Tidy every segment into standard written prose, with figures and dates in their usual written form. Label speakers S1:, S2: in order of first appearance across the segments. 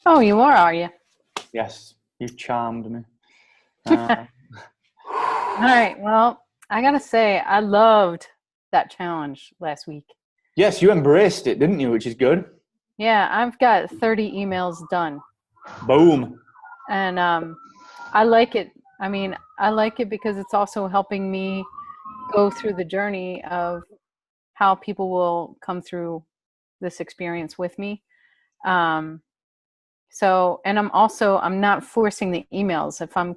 S1: Oh, you are you?
S2: Yes, you've charmed me.
S1: All right. Well, I gotta say, I loved that challenge last week.
S2: Yes, you embraced it, didn't you? Which is good.
S1: Yeah, I've got 30 emails done,
S2: Boom.
S1: and I like it. I mean, I like it because it's also helping me go through the journey of how people will come through this experience with me. Um, and I'm not forcing the emails. If I'm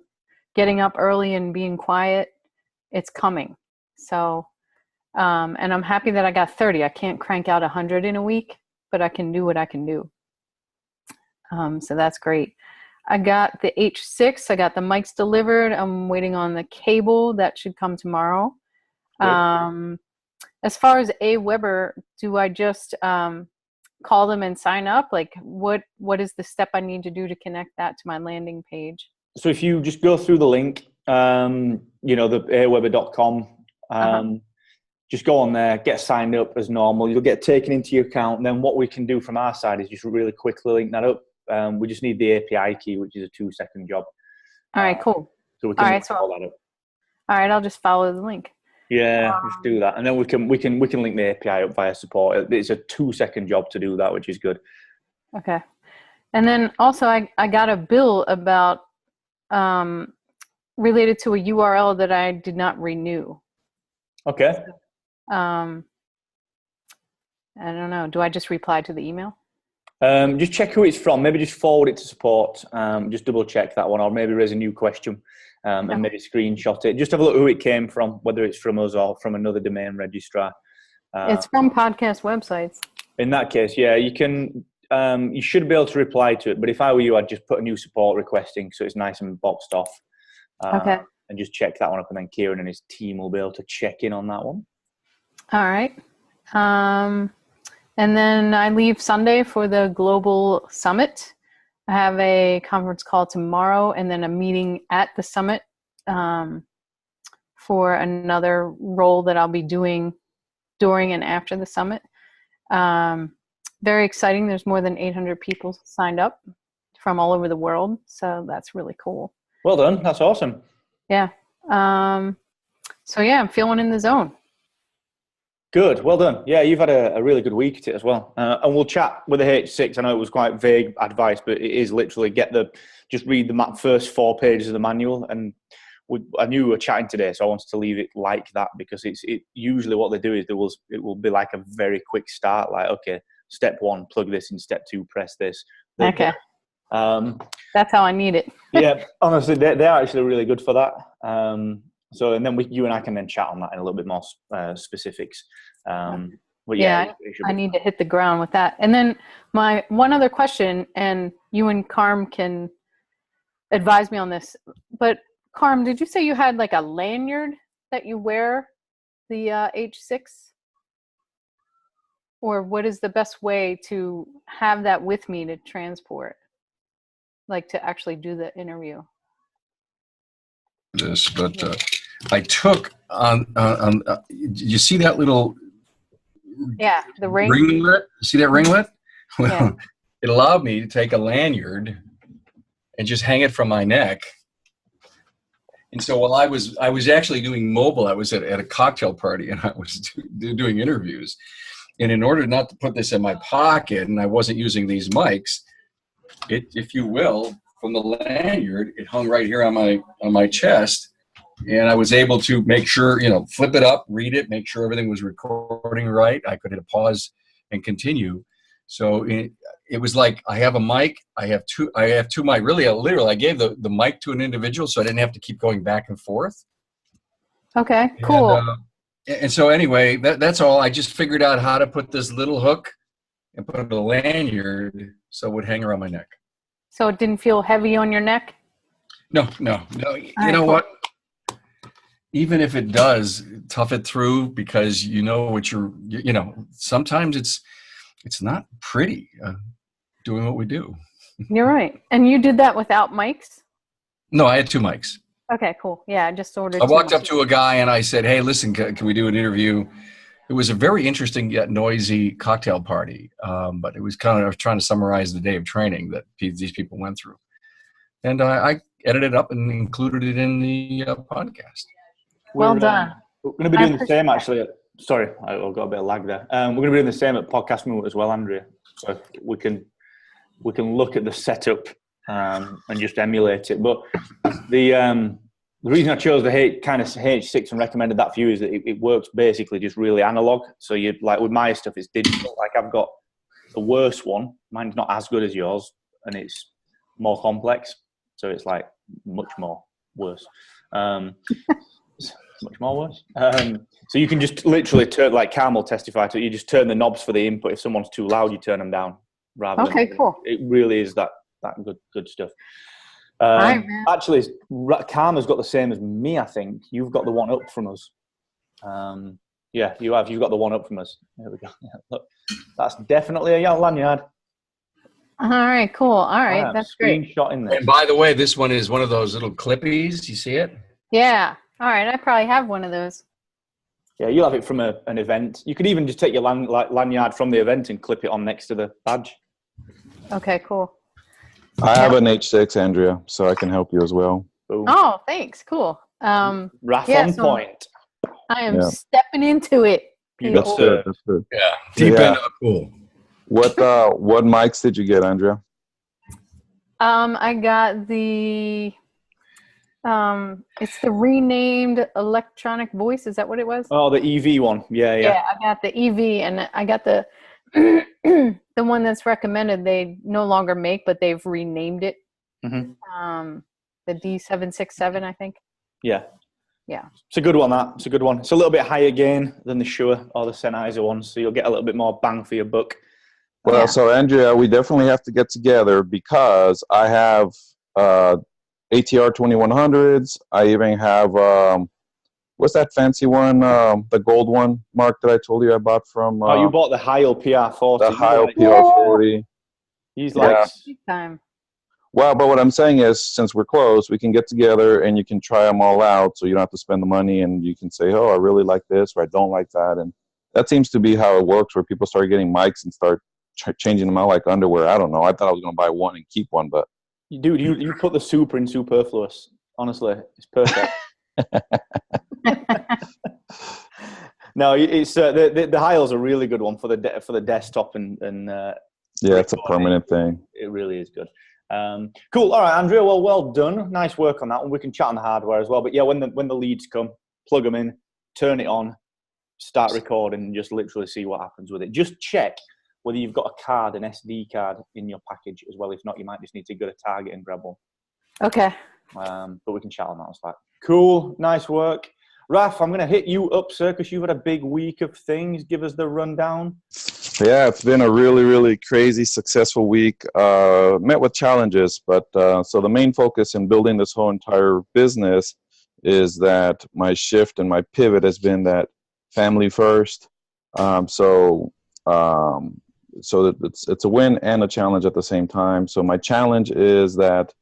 S1: getting up early and being quiet, it's coming. So, and I'm happy that I got 30. I can't crank out 100 in a week, but I can do what I can do. So that's great. I got the H6. I got the mics delivered. I'm waiting on the cable. That should come tomorrow. As far as AWeber, do I just call them and sign up? Like, what is the step I need to do to connect that to my landing page?
S2: So if you just go through the link, the aweber.com, just go on there, get signed up as normal. You'll get taken into your account. And then what we can do from our side is just really quickly link that up. We just need the API key, which is a 2-second job.
S1: All right, cool.
S2: So we can call that up.
S1: All right, I'll just follow the link.
S2: Yeah, just do that, and then we can link the API up via support. It's a 2-second job to do that, which is good.
S1: Okay, and then also I got a bill about related to a URL that I did not renew.
S2: Okay.
S1: I don't know. Do I just reply to the email?
S2: Just check who it's from. Maybe just forward it to support. Just double check that one, or maybe raise a new question. And maybe screenshot it. Just have a look who it came from, whether it's from us or from another domain registrar.
S1: It's from podcast websites.
S2: In that case, yeah, you can. You should be able to reply to it. But if I were you, I'd just put a new support requesting so it's nice and boxed off.
S1: Okay.
S2: And just check that one up, and then Kieran and his team will be able to check in on that one.
S1: All right. And then I leave Sunday for the Global Summit. I have a conference call tomorrow and then a meeting at the summit for another role that I'll be doing during and after the summit. Very exciting. There's more than 800 people signed up from all over the world. So that's really cool.
S2: Well done. That's awesome.
S1: Yeah. So yeah, I'm feeling in the zone.
S2: Good. Well done. Yeah, you've had a really good week at it as well. And we'll chat with the H6. I know it was quite vague advice, but it is literally just read the first 4 pages of the manual. And I knew we were chatting today, so I wanted to leave it like that, because it usually what they do is it will be like a very quick start. Like, okay, step 1, plug this in. Step 2, press this.
S1: Okay. That's how I need it.
S2: Yeah, honestly, they're actually really good for that. So, and then you and I can then chat on that in a little bit more specifics. But
S1: yeah, I need to hit the ground with that. And then my one other question, and you and Carm can advise me on this, but Carm, did you say you had like a lanyard that you wear the H6? Or what is the best way to have that with me to transport? Like to actually do the interview?
S3: This, but I took on you see that little
S1: the
S3: ringlet? See that ringlet? Well, it allowed me to take a lanyard and just hang it from my neck. And so while I was actually doing mobile, I was at a cocktail party and I was doing interviews. And in order not to put this in my pocket, and I wasn't using these mics, it, if you will, from the lanyard, it hung right here on my chest. And I was able to make sure, flip it up, read it, make sure everything was recording right. I could hit a pause and continue. So it was like, I have a mic, I have two mic. Really, literally, I gave the mic to an individual, so I didn't have to keep going back and forth.
S1: Okay, cool.
S3: And so anyway, that's all. I just figured out how to put this little hook and put a lanyard so it would hang around my neck.
S1: So it didn't feel heavy on your neck?
S3: No. You know what? Even if it does, tough it through, because sometimes it's not pretty doing what we do.
S1: You're right. And you did that without mics?
S3: No, I had 2 mics.
S1: Okay, cool. Yeah, I just ordered.
S3: I walked up to a guy and I said, "Hey, listen, can we do an interview?" It was a very interesting yet noisy cocktail party, but it was I was trying to summarize the day of training that these people went through. And I edited it up and included it in the podcast.
S1: Well done.
S2: We're going to be doing the same, actually. Sorry, I've got a bit of lag there. We're going to be doing the same at Podcast Movement as well, Andrea. So we can look at the setup and just emulate it. But the reason I chose the H6 and recommended that for you is that it works basically just really analog. So you like with my stuff, it's digital. Like I've got the worst one. Mine's not as good as yours, and it's more complex. So it's like much more worse. Much more worse. So you can just literally turn, like Cam will testify to it, you just turn the knobs for the input. If someone's too loud, you turn them down.
S1: Okay, cool.
S2: It really is that good stuff.
S1: All right, man.
S2: Actually, Cam has got the same as me, I think. You've got the one up from us. Yeah, you have. You've got the one up from us. There we go. Yeah, look, that's definitely a lanyard.
S1: All right, cool. All right, that's great.
S2: In there.
S3: And by the way, this one is one of those little clippies. You see it?
S1: Yeah. All right, I probably have one of those.
S2: Yeah, you'll have it from an event. You could even just take your lanyard from the event and clip it on next to the badge.
S1: Okay, cool.
S4: I have an H6, Andrea, so I can help you as well.
S2: Boom.
S1: Oh, thanks. Cool.
S2: Raf on point.
S1: I am stepping into it.
S2: That's
S4: good. That's good.
S3: Yeah. Deep into the pool.
S4: What mics did you get, Andrea?
S1: I got the it's the renamed electronic voice. Is that what it was?
S2: Oh, the EV one. Yeah.
S1: Yeah, I got the EV, and I got the the one that's recommended. They no longer make, but they've renamed it.
S2: Mm-hmm.
S1: The D767, I think.
S2: Yeah.
S1: Yeah.
S2: It's a good one, that. It's a good one. It's a little bit higher gain than the Shure or the Sennheiser ones, so you'll get a little bit more bang for your buck.
S4: Well, so Andrea, we definitely have to get together because I have ATR 2100s. I even have, what's that fancy one? The gold one, Mark, that I told you I bought from.
S2: You bought the Heil PR40.
S4: The Heil PR40.
S2: He's like.
S1: Time.
S4: Well, but what I'm saying is, since we're close, we can get together and you can try them all out, so you don't have to spend the money, and you can say, oh, I really like this, or I don't like that. And that seems to be how it works, where people start getting mics and start changing them out like underwear. I don't know. I thought I was going to buy one and keep one, but.
S2: Dude, you put the super in superfluous. Honestly, it's perfect. No, it's the Heil's a really good one for the desktop and
S4: yeah, it's a permanent thing.
S2: It really is good. Cool. All right, Andrea. Well done. Nice work on that one. We can chat on the hardware as well. But yeah, when the leads come, plug them in, turn it on, start recording, and just literally see what happens with it. Just check whether you've got a card, an SD card in your package as well. If not, you might just need to go to Target and grab one. Okay. But we can chat on that. It's like, cool. Nice work. Raf, I'm going to hit you up, sir, because you've had a big week of things. Give us the rundown.
S4: Yeah, it's been a really, really crazy, successful week. Met with challenges, but so the main focus in building this whole entire business is that my shift and my pivot has been that family first. So it's a win and a challenge at the same time. So my challenge is that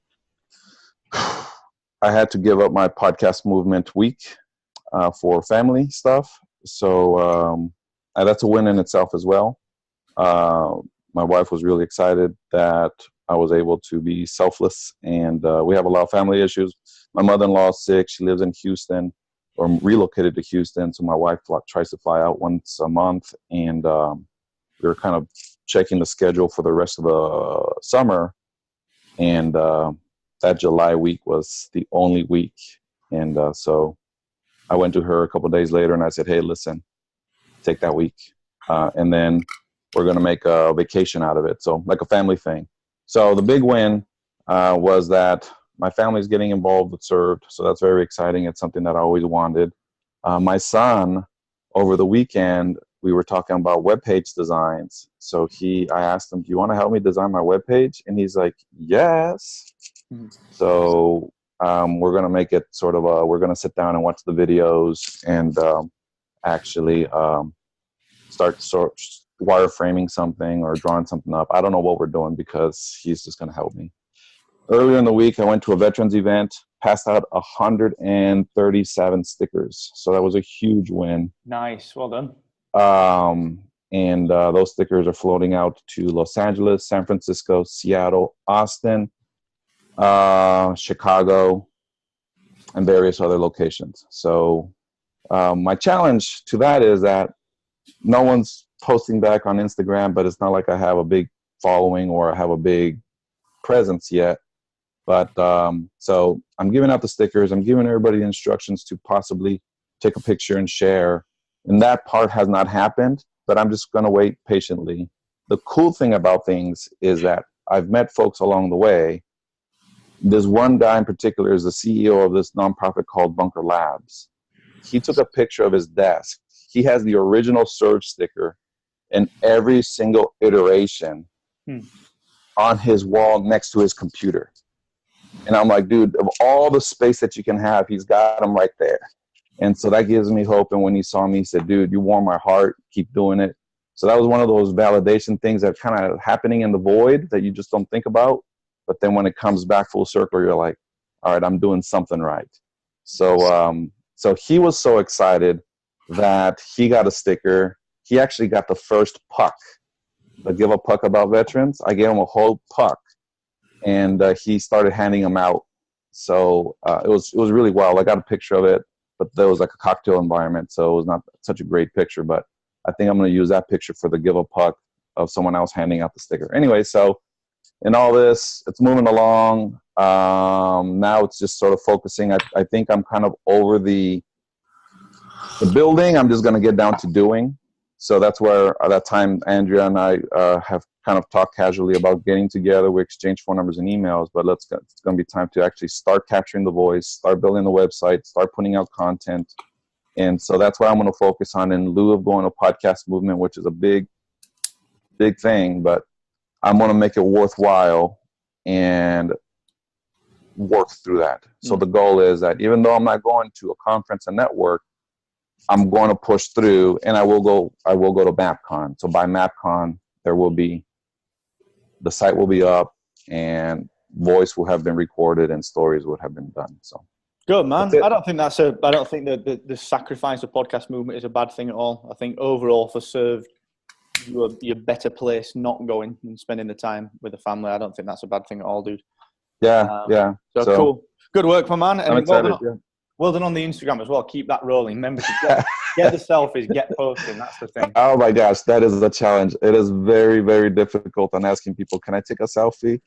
S4: I had to give up my podcast movement week for family stuff. So that's a win in itself as well. My wife was really excited that I was able to be selfless, and we have a lot of family issues. My mother-in-law is sick. She lives in Houston, or relocated to Houston. So my wife tries to fly out once a month, and we were kind of checking the schedule for the rest of the summer. And that July week was the only week. And so I went to her a couple of days later and I said, hey, listen, take that week. And then we're going to make a vacation out of it. So like a family thing. So the big win was that my family's getting involved with Served. So that's very exciting. It's something that I always wanted. My son, over the weekend, we were talking about webpage designs. So I asked him, do you want to help me design my webpage? And he's like, yes. Mm-hmm. So we're going to make it sort of we're going to sit down and watch the videos and actually start wireframing something or drawing something up. I don't know what we're doing because he's just going to help me. Earlier in the week, I went to a veterans event, passed out 137 stickers. So that was a huge win.
S2: Nice. Well done.
S4: And those stickers are floating out to Los Angeles, San Francisco, Seattle, Austin, Chicago, and various other locations. So my challenge to that is that no one's posting back on Instagram, but it's not like I have a big following or I have a big presence yet. But so I'm giving out the stickers. I'm giving everybody the instructions to possibly take a picture and share. And that part has not happened, but I'm just going to wait patiently. The cool thing about things is that I've met folks along the way. There's one guy in particular is the CEO of this nonprofit called Bunker Labs. He took a picture of his desk. He has the original Surge sticker in every single iteration on his wall next to his computer. And I'm like, dude, of all the space that you can have, he's got them right there. And so that gives me hope. And when he saw me, he said, dude, you warm my heart. Keep doing it. So that was one of those validation things that kind of happening in the void that you just don't think about. But then when it comes back full circle, you're like, all right, I'm doing something right. So, so he was so excited that he got a sticker. He actually got the first puck, the Give a Puck About Veterans. I gave him a whole puck, and he started handing them out. So it was really wild. I got a picture of it, but there was like a cocktail environment, so it was not such a great picture. But I think I'm going to use that picture for the Give a Puck of someone else handing out the sticker. Anyway, so in all this, it's moving along. Now it's just sort of focusing. I think I'm kind of over the building. I'm just going to get down to doing. So that's where at that time Andrea and I have kind of talked casually about getting together. We exchange phone numbers and emails, but it's going to be time to actually start capturing the voice, start building the website, start putting out content. And so that's what I'm going to focus on in lieu of going to podcast movement, which is a big thing, but I'm going to make it worthwhile and work through that. So the goal is that even though I'm not going to a conference and network, I'm going to push through, and I will go to MapCon. So by MapCon, the site will be up, and voice will have been recorded, and stories would have been done. So
S2: good, man. I don't think that the sacrifice of podcast movement is a bad thing at all. I think overall for Serve, you're better placed not going and spending the time with the family. I don't think that's a bad thing at all, dude.
S4: Yeah.
S2: So cool. Good work, my man. And
S4: I'm excited.
S2: Well done on the Instagram as well. Keep that rolling. Remember to get the selfies, get posting. That's the thing.
S4: Oh my gosh, that is the challenge. It is very, very difficult on asking people, can I take a selfie?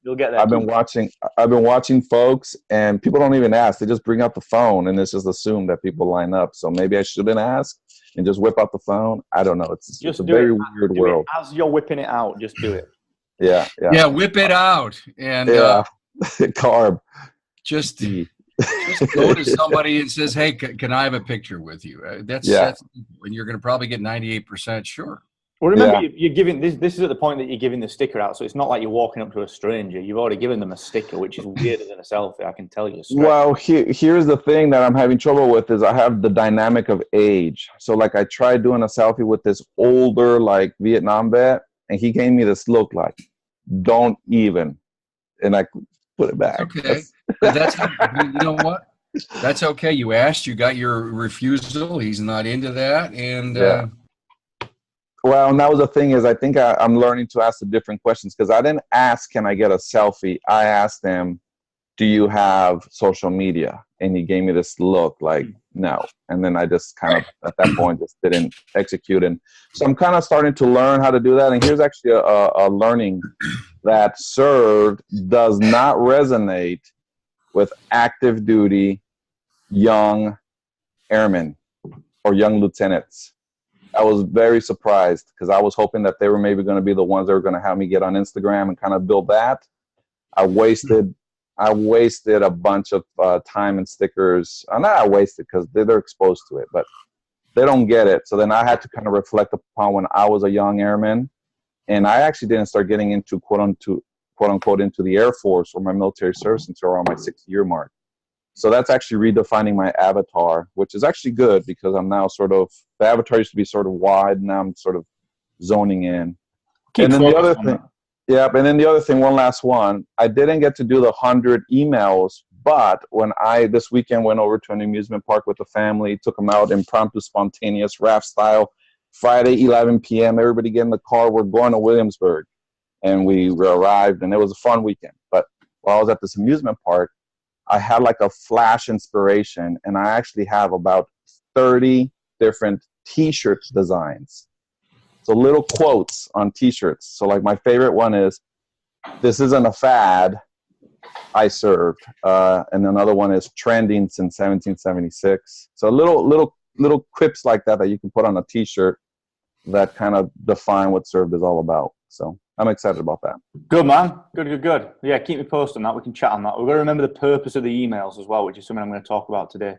S2: You'll get there.
S4: I've been watching folks, and people don't even ask. They just bring out the phone, and it's just assumed that people line up. So maybe I shouldn't ask and just whip out the phone. I don't know. It's a very weird world.
S2: As you're whipping it out, just do it.
S4: Yeah,
S3: whip it out. And
S4: carb.
S3: Just go to somebody and says, hey, can I have a picture with you? That's when you're going to probably get 98% sure.
S2: Well, remember, you're giving this is at the point that you're giving the sticker out, so it's not like you're walking up to a stranger. You've already given them a sticker, which is weirder than a selfie, I can tell you.
S4: Well, here's the thing that I'm having trouble with is I have the dynamic of age. So, like, I tried doing a selfie with this older, like, Vietnam vet, and he gave me this look like, don't even. And I put it back.
S3: Okay. That's you know what? That's okay. You asked, you got your refusal. He's not into that. And
S4: well, and that was the thing is I think I'm learning to ask the different questions because I didn't ask, can I get a selfie? I asked him, do you have social media? And he gave me this look like, no. And then I just kind of, at that point, just didn't execute. And so I'm kind of starting to learn how to do that. And here's actually a learning that Served does not resonate with active duty young airmen or young lieutenants. I was very surprised because I was hoping that they were maybe going to be the ones that were going to have me get on Instagram and kind of build that. I wasted a bunch of time and stickers. Not I wasted because they're exposed to it, but they don't get it. So then I had to kind of reflect upon when I was a young airman, and I actually didn't start getting into quote unquote into the Air Force or my military service until around my 6th-year mark. So that's actually redefining my avatar, which is actually good because I'm now the avatar used to be sort of wide. Now I'm sort of zoning in. And then the other thing, one last one, I didn't get to do the 100 emails, But when I this weekend went over to an amusement park with the family, took them out impromptu, spontaneous raft style. Friday, 11 p.m. Everybody get in the car. We're going to Williamsburg, and we arrived, and it was a fun weekend. But while I was at this amusement park, I had like a flash inspiration, and I actually have about 30 different T-shirt designs. So little quotes on T-shirts. So like my favorite one is, "This isn't a fad, I served," and another one is "Trending since 1776." So little quips like that you can put on a T-shirt that kind of define what served is all about. So I'm excited about that.
S2: Good, man. Good. Yeah, keep me posted on that. We can chat on that. We've got to remember the purpose of the emails as well, which is something I'm going to talk about today.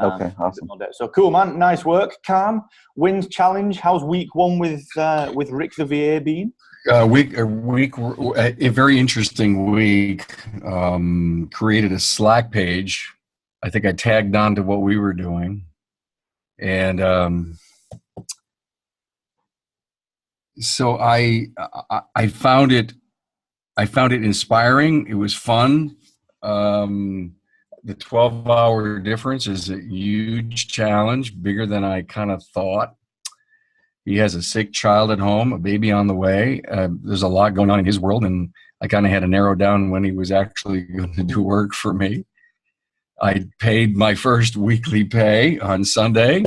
S4: Okay, awesome.
S2: So cool, man. Nice work. Calm. Wins challenge. How's week one with Rick the VA been?
S3: A very interesting week. Created a Slack page. I think I tagged on to what we were doing, and so I found it inspiring. It was fun. The 12-hour difference is a huge challenge, bigger than I kind of thought. He has a sick child at home, a baby on the way. There's a lot going on in his world, and I kind of had to narrow down when he was actually going to do work for me. I paid my first weekly pay on Sunday,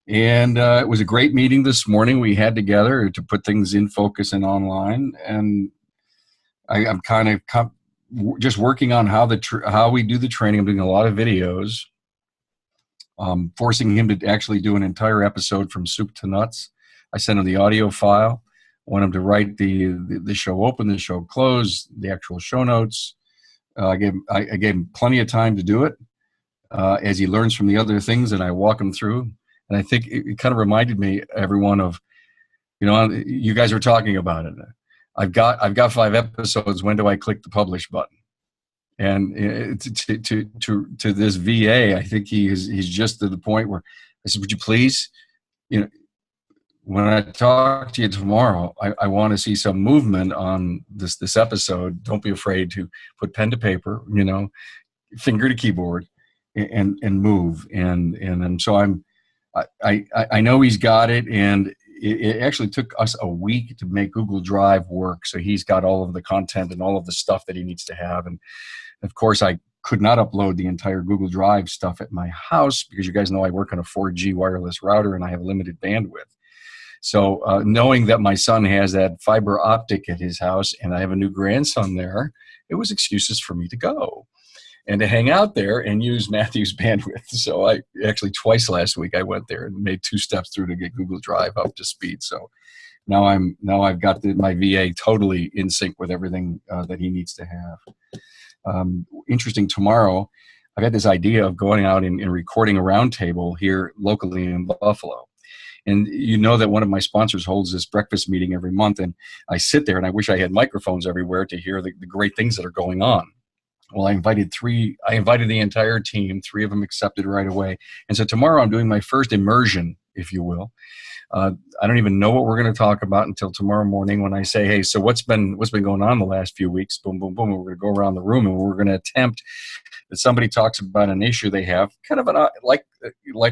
S3: and it was a great meeting this morning we had together to put things in focus and online. And I'm kind of just working on how we do the training. I'm doing a lot of videos, forcing him to actually do an entire episode from soup to nuts. I sent him the audio file. I want him to write the show open, the show close, the actual show notes. I gave him plenty of time to do it as he learns from the other things, and I walk him through. And I think it kind of reminded me, everyone, of, you guys were talking about it. I've got 5 episodes. When do I click the publish button? And to this VA, I think he's just to the point where I said, would you please, when I talk to you tomorrow, I want to see some movement on this episode. Don't be afraid to put pen to paper, finger to keyboard, and move. And so I know he's got it, and it actually took us a week to make Google Drive work. So he's got all of the content and all of the stuff that he needs to have. And of course, I could not upload the entire Google Drive stuff at my house because you guys know I work on a 4G wireless router and I have limited bandwidth. So knowing that my son has that fiber optic at his house and I have a new grandson there, it was excuses for me to go and to hang out there and use Matthew's bandwidth. So I actually twice last week I went there and made 2 steps through to get Google Drive up to speed. So now I've got my VA totally in sync with everything that he needs to have. Interesting, tomorrow I've had this idea of going out and recording a roundtable here locally in Buffalo. And that one of my sponsors holds this breakfast meeting every month, and I sit there and I wish I had microphones everywhere to hear the great things that are going on. Well, I invited the entire team. 3 of them accepted right away. And so tomorrow I'm doing my first immersion, if you will. I don't even know what we're going to talk about until tomorrow morning when I say, hey, so what's been going on the last few weeks? Boom, boom, boom. We're going to go around the room and we're going to attempt that somebody talks about an issue they have, kind of like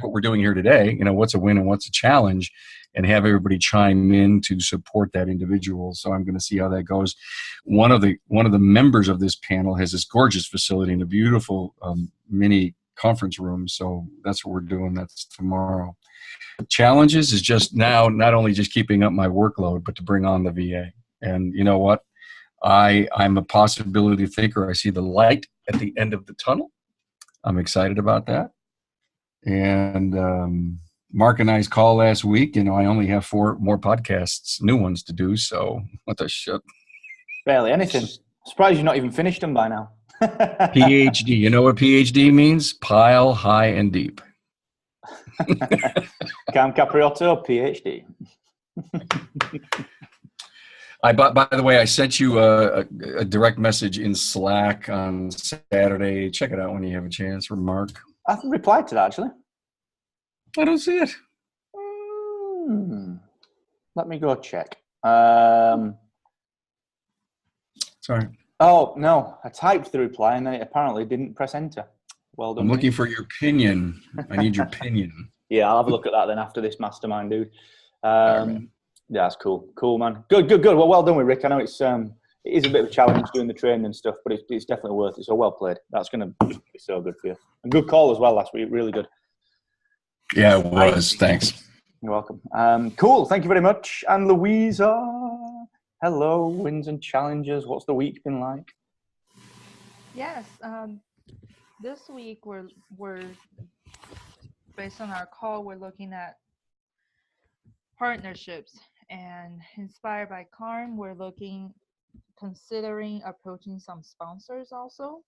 S3: what we're doing here today. What's a win and what's a challenge, and have everybody chime in to support that individual. So I'm going to see how that goes. One of the members of this panel has this gorgeous facility in a beautiful mini conference room. So that's what we're doing. That's tomorrow. Challenges is just now not only just keeping up my workload, but to bring on the VA. And you know what? I'm a possibility thinker. I see the light at the end of the tunnel. I'm excited about that. And Mark and I's call last week, I only have 4 more podcasts, new ones to do. So what the shit?
S2: Barely anything. Surprised you've not even finished them by now.
S3: PhD. You know what PhD means? Pile high and deep.
S2: Cam Capriotto, PhD.
S3: By the way, I sent you a direct message in Slack on Saturday. Check it out when you have a chance, from Mark.
S2: I haven't replied to that, actually.
S3: I don't see it.
S2: Let me go check.
S3: Sorry.
S2: Oh, no. I typed the reply and then it apparently didn't press enter. Well done.
S3: I'm looking for your opinion. I need your opinion.
S2: Yeah, I'll have a look at that then after this mastermind, dude.
S3: All right, man.
S2: Yeah, that's cool. Cool, man. Good. Well done with Rick. I know it is a bit of a challenge doing the training and stuff, but it's definitely worth it. So well played. That's going to be so good for you. A good call as well last week. Really good.
S3: Yeah, it was. Thanks.
S2: You're welcome. Cool. Thank you very much. And Louisa, hello, wins and challenges. What's the week been like?
S5: Yes. This week we're based on our call, we're looking at partnerships, and inspired by Karm, we're considering approaching some sponsors also.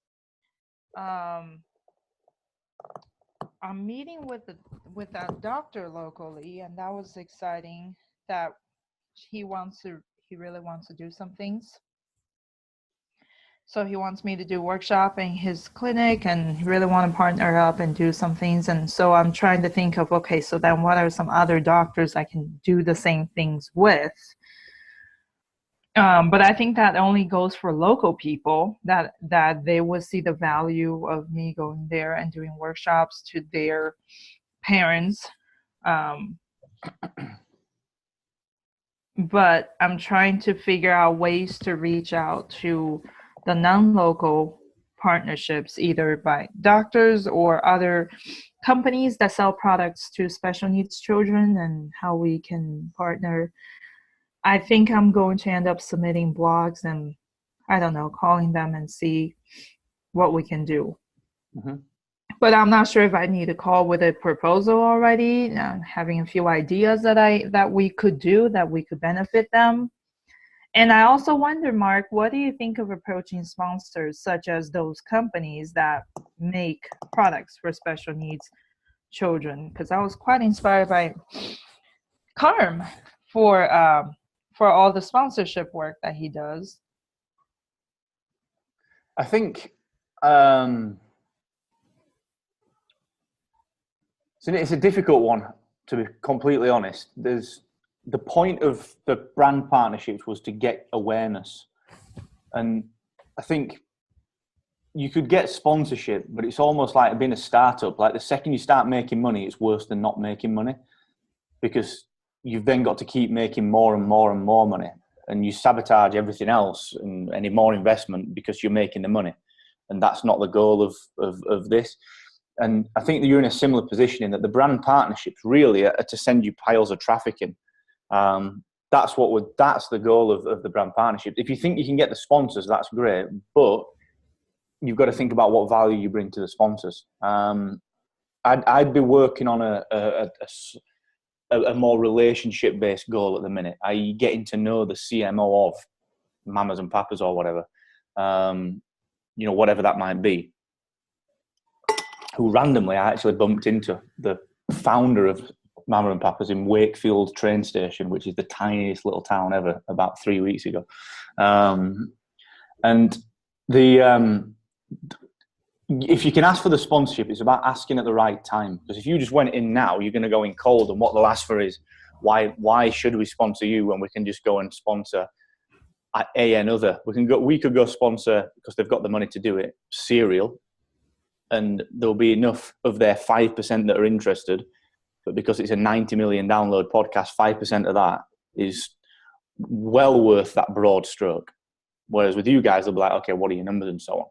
S5: I'm meeting with a doctor locally, and that was exciting that he really wants to do some things. So he wants me to do workshop in his clinic, and he really want to partner up and do some things. And so I'm trying to think of, okay, so then what are some other doctors I can do the same things with? But I think that only goes for local people, that they will see the value of me going there and doing workshops to their parents. But I'm trying to figure out ways to reach out to the non-local partnerships, either by doctors or other companies that sell products to special needs children, and how we can partner. I think I'm going to end up submitting blogs and, I don't know, calling them and see what we can do.
S2: Mm-hmm.
S5: But I'm not sure if I need a call with a proposal already, having a few ideas that we could do, that we could benefit them. And I also wonder, Mark, what do you think of approaching sponsors, such as those companies that make products for special needs children? Because I was quite inspired by Karm for all the sponsorship work that he does.
S2: I think it's a difficult one, to be completely honest. There's the point of the brand partnerships was to get awareness, and I think you could get sponsorship, but it's almost like being a startup. Like the second you start making money, it's worse than not making money, because you've then got to keep making more and more and more money, and you sabotage everything else and any more investment because you're making the money, and that's not the goal of this. And I think that you're in a similar position in that the brand partnerships really are to send you piles of traffic in. That's the goal of the brand partnership. If you think you can get the sponsors, that's great, but you've got to think about what value you bring to the sponsors. I'd be working on a more relationship-based goal at the minute, i.e. getting to know the CMO of Mamas and Papas or whatever, whatever that might be, who randomly I actually bumped into the founder of Mama and Papas in Wakefield train station, which is the tiniest little town ever, about 3 weeks ago. If you can ask for the sponsorship, it's about asking at the right time. Because if you just went in now, you're going to go in cold, and what they'll ask for is, why should we sponsor you when we can just go and sponsor another? We could go sponsor, because they've got the money to do it, cereal, and there'll be enough of their 5% that are interested. But because it's a 90 million download podcast, 5% of that is well worth that broad stroke. Whereas with you guys, they'll be like, okay, what are your numbers and so on.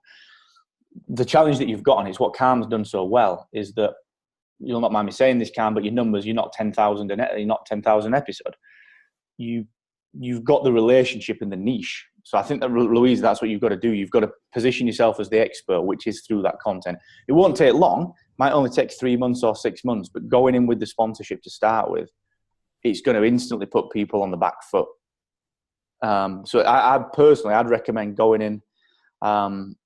S2: The challenge that you've got, and it's what Karm's done so well, is that, you'll not mind me saying this, Karm, but your numbers, you're not 10,000 episode. You've got the relationship in the niche. So I think that, Louise, that's what you've got to do. You've got to position yourself as the expert, which is through that content. It won't take long. Might only take 3 months or 6 months, but going in with the sponsorship to start with, it's going to instantly put people on the back foot. So I'd recommend going in and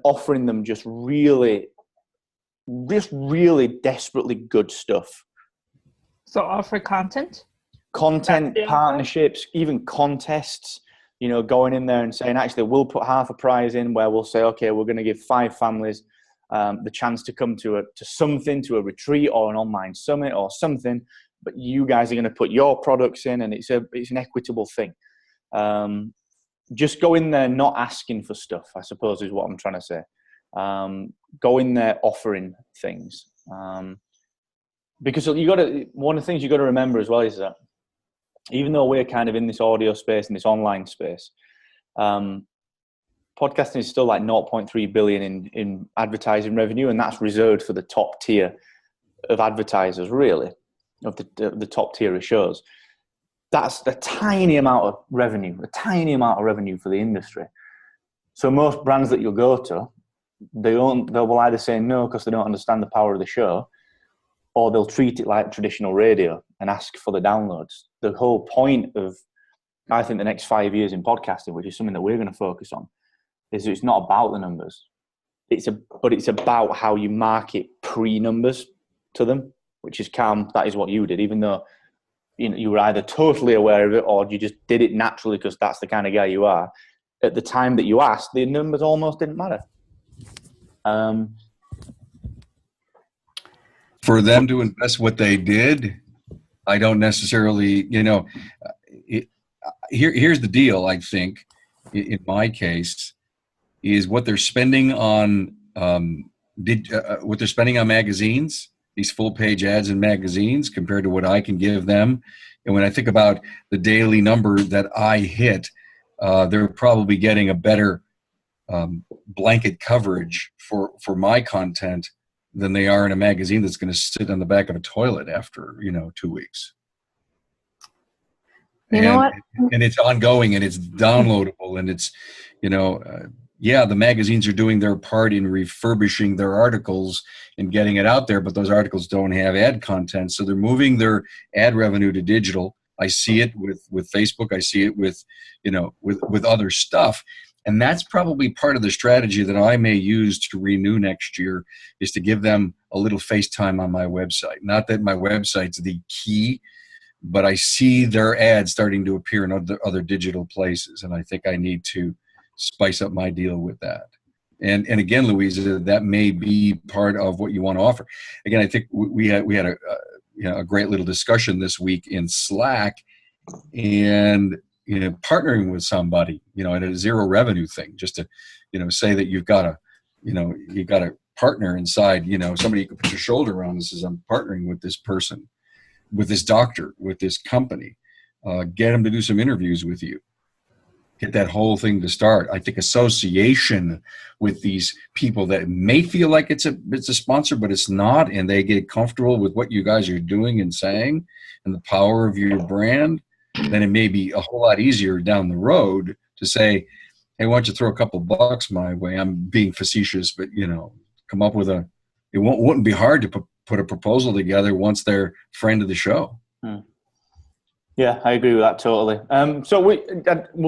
S2: offering them just really desperately good stuff.
S5: So offer content,
S2: partnerships, even contests, going in there and saying, actually, we'll put half a prize in where we'll say, okay, we're going to give 5 families the chance to come to a retreat or an online summit or something, but you guys are going to put your products in, and it's an equitable thing. just go in there not asking for stuff, I suppose is what I'm trying to say. Go in there offering things. Because one of the things you got to remember as well is that even though we're kind of in this audio space and this online space, podcasting is still like 0.3 billion in advertising revenue, and that's reserved for the top tier of advertisers, really, of the top tier of shows. That's a tiny amount of revenue for the industry. So most brands that you'll go to, they will either say no because they don't understand the power of the show, or they'll treat it like traditional radio and ask for the downloads. The whole point of, I think, the next 5 years in podcasting, which is something that we're going to focus on, is it's not about the numbers. But it's about how you market pre-numbers to them, which is calm. That is what you did, even though you were either totally aware of it or you just did it naturally because that's the kind of guy you are. At the time that you asked, the numbers almost didn't matter.
S3: For them to invest what they did, I don't necessarily, here's the deal, I think, in my case, is what they're spending on what they're spending on magazines, these full-page ads in magazines, compared to what I can give them. And when I think about the daily number that I hit, they're probably getting a better blanket coverage for my content than they are in a magazine that's going to sit on the back of a toilet after 2 weeks.
S1: You know what?
S3: And it's ongoing and it's downloadable and it's, the magazines are doing their part in refurbishing their articles and getting it out there, but those articles don't have ad content. So they're moving their ad revenue to digital. I see it with Facebook. I see it with other stuff. And that's probably part of the strategy that I may use to renew next year, is to give them a little FaceTime on my website. Not that my website's the key, but I see their ads starting to appear in other digital places. And I think I need to spice up my deal with that. And again, Louisa, that may be part of what you want to offer. Again, I think we had a great little discussion this week in Slack, and partnering with somebody, at a zero revenue thing, just to, say that you've got a partner inside, somebody you can put your shoulder on and says, I'm partnering with this person, with this doctor, with this company, get them to do some interviews with you, get that whole thing to start. I think association with these people that may feel like it's a sponsor, but it's not, and they get comfortable with what you guys are doing and saying and the power of your brand, then it may be a whole lot easier down the road to say, hey, why don't you throw a couple bucks my way? I'm being facetious, but, come up with it wouldn't be hard to put a proposal together once they're friend of the show.
S2: Yeah, I agree with that totally. So we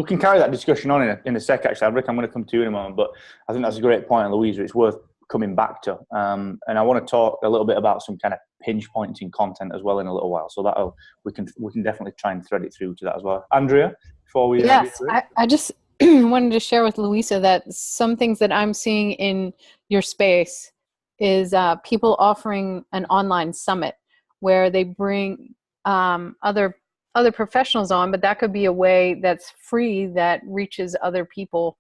S2: can carry that discussion on in a sec, actually. Rick, I'm going to come to you in a moment, but I think that's a great point, Louisa. It's worth coming back to. And I want to talk a little bit about some kind of pinch points in content as well in a little while. So we can definitely try and thread it through to that as well. Andrea, before we...
S1: Yes, I just wanted to share with Louisa that some things that I'm seeing in your space is people offering an online summit where they bring other professionals on, but that could be a way that's free that reaches other people,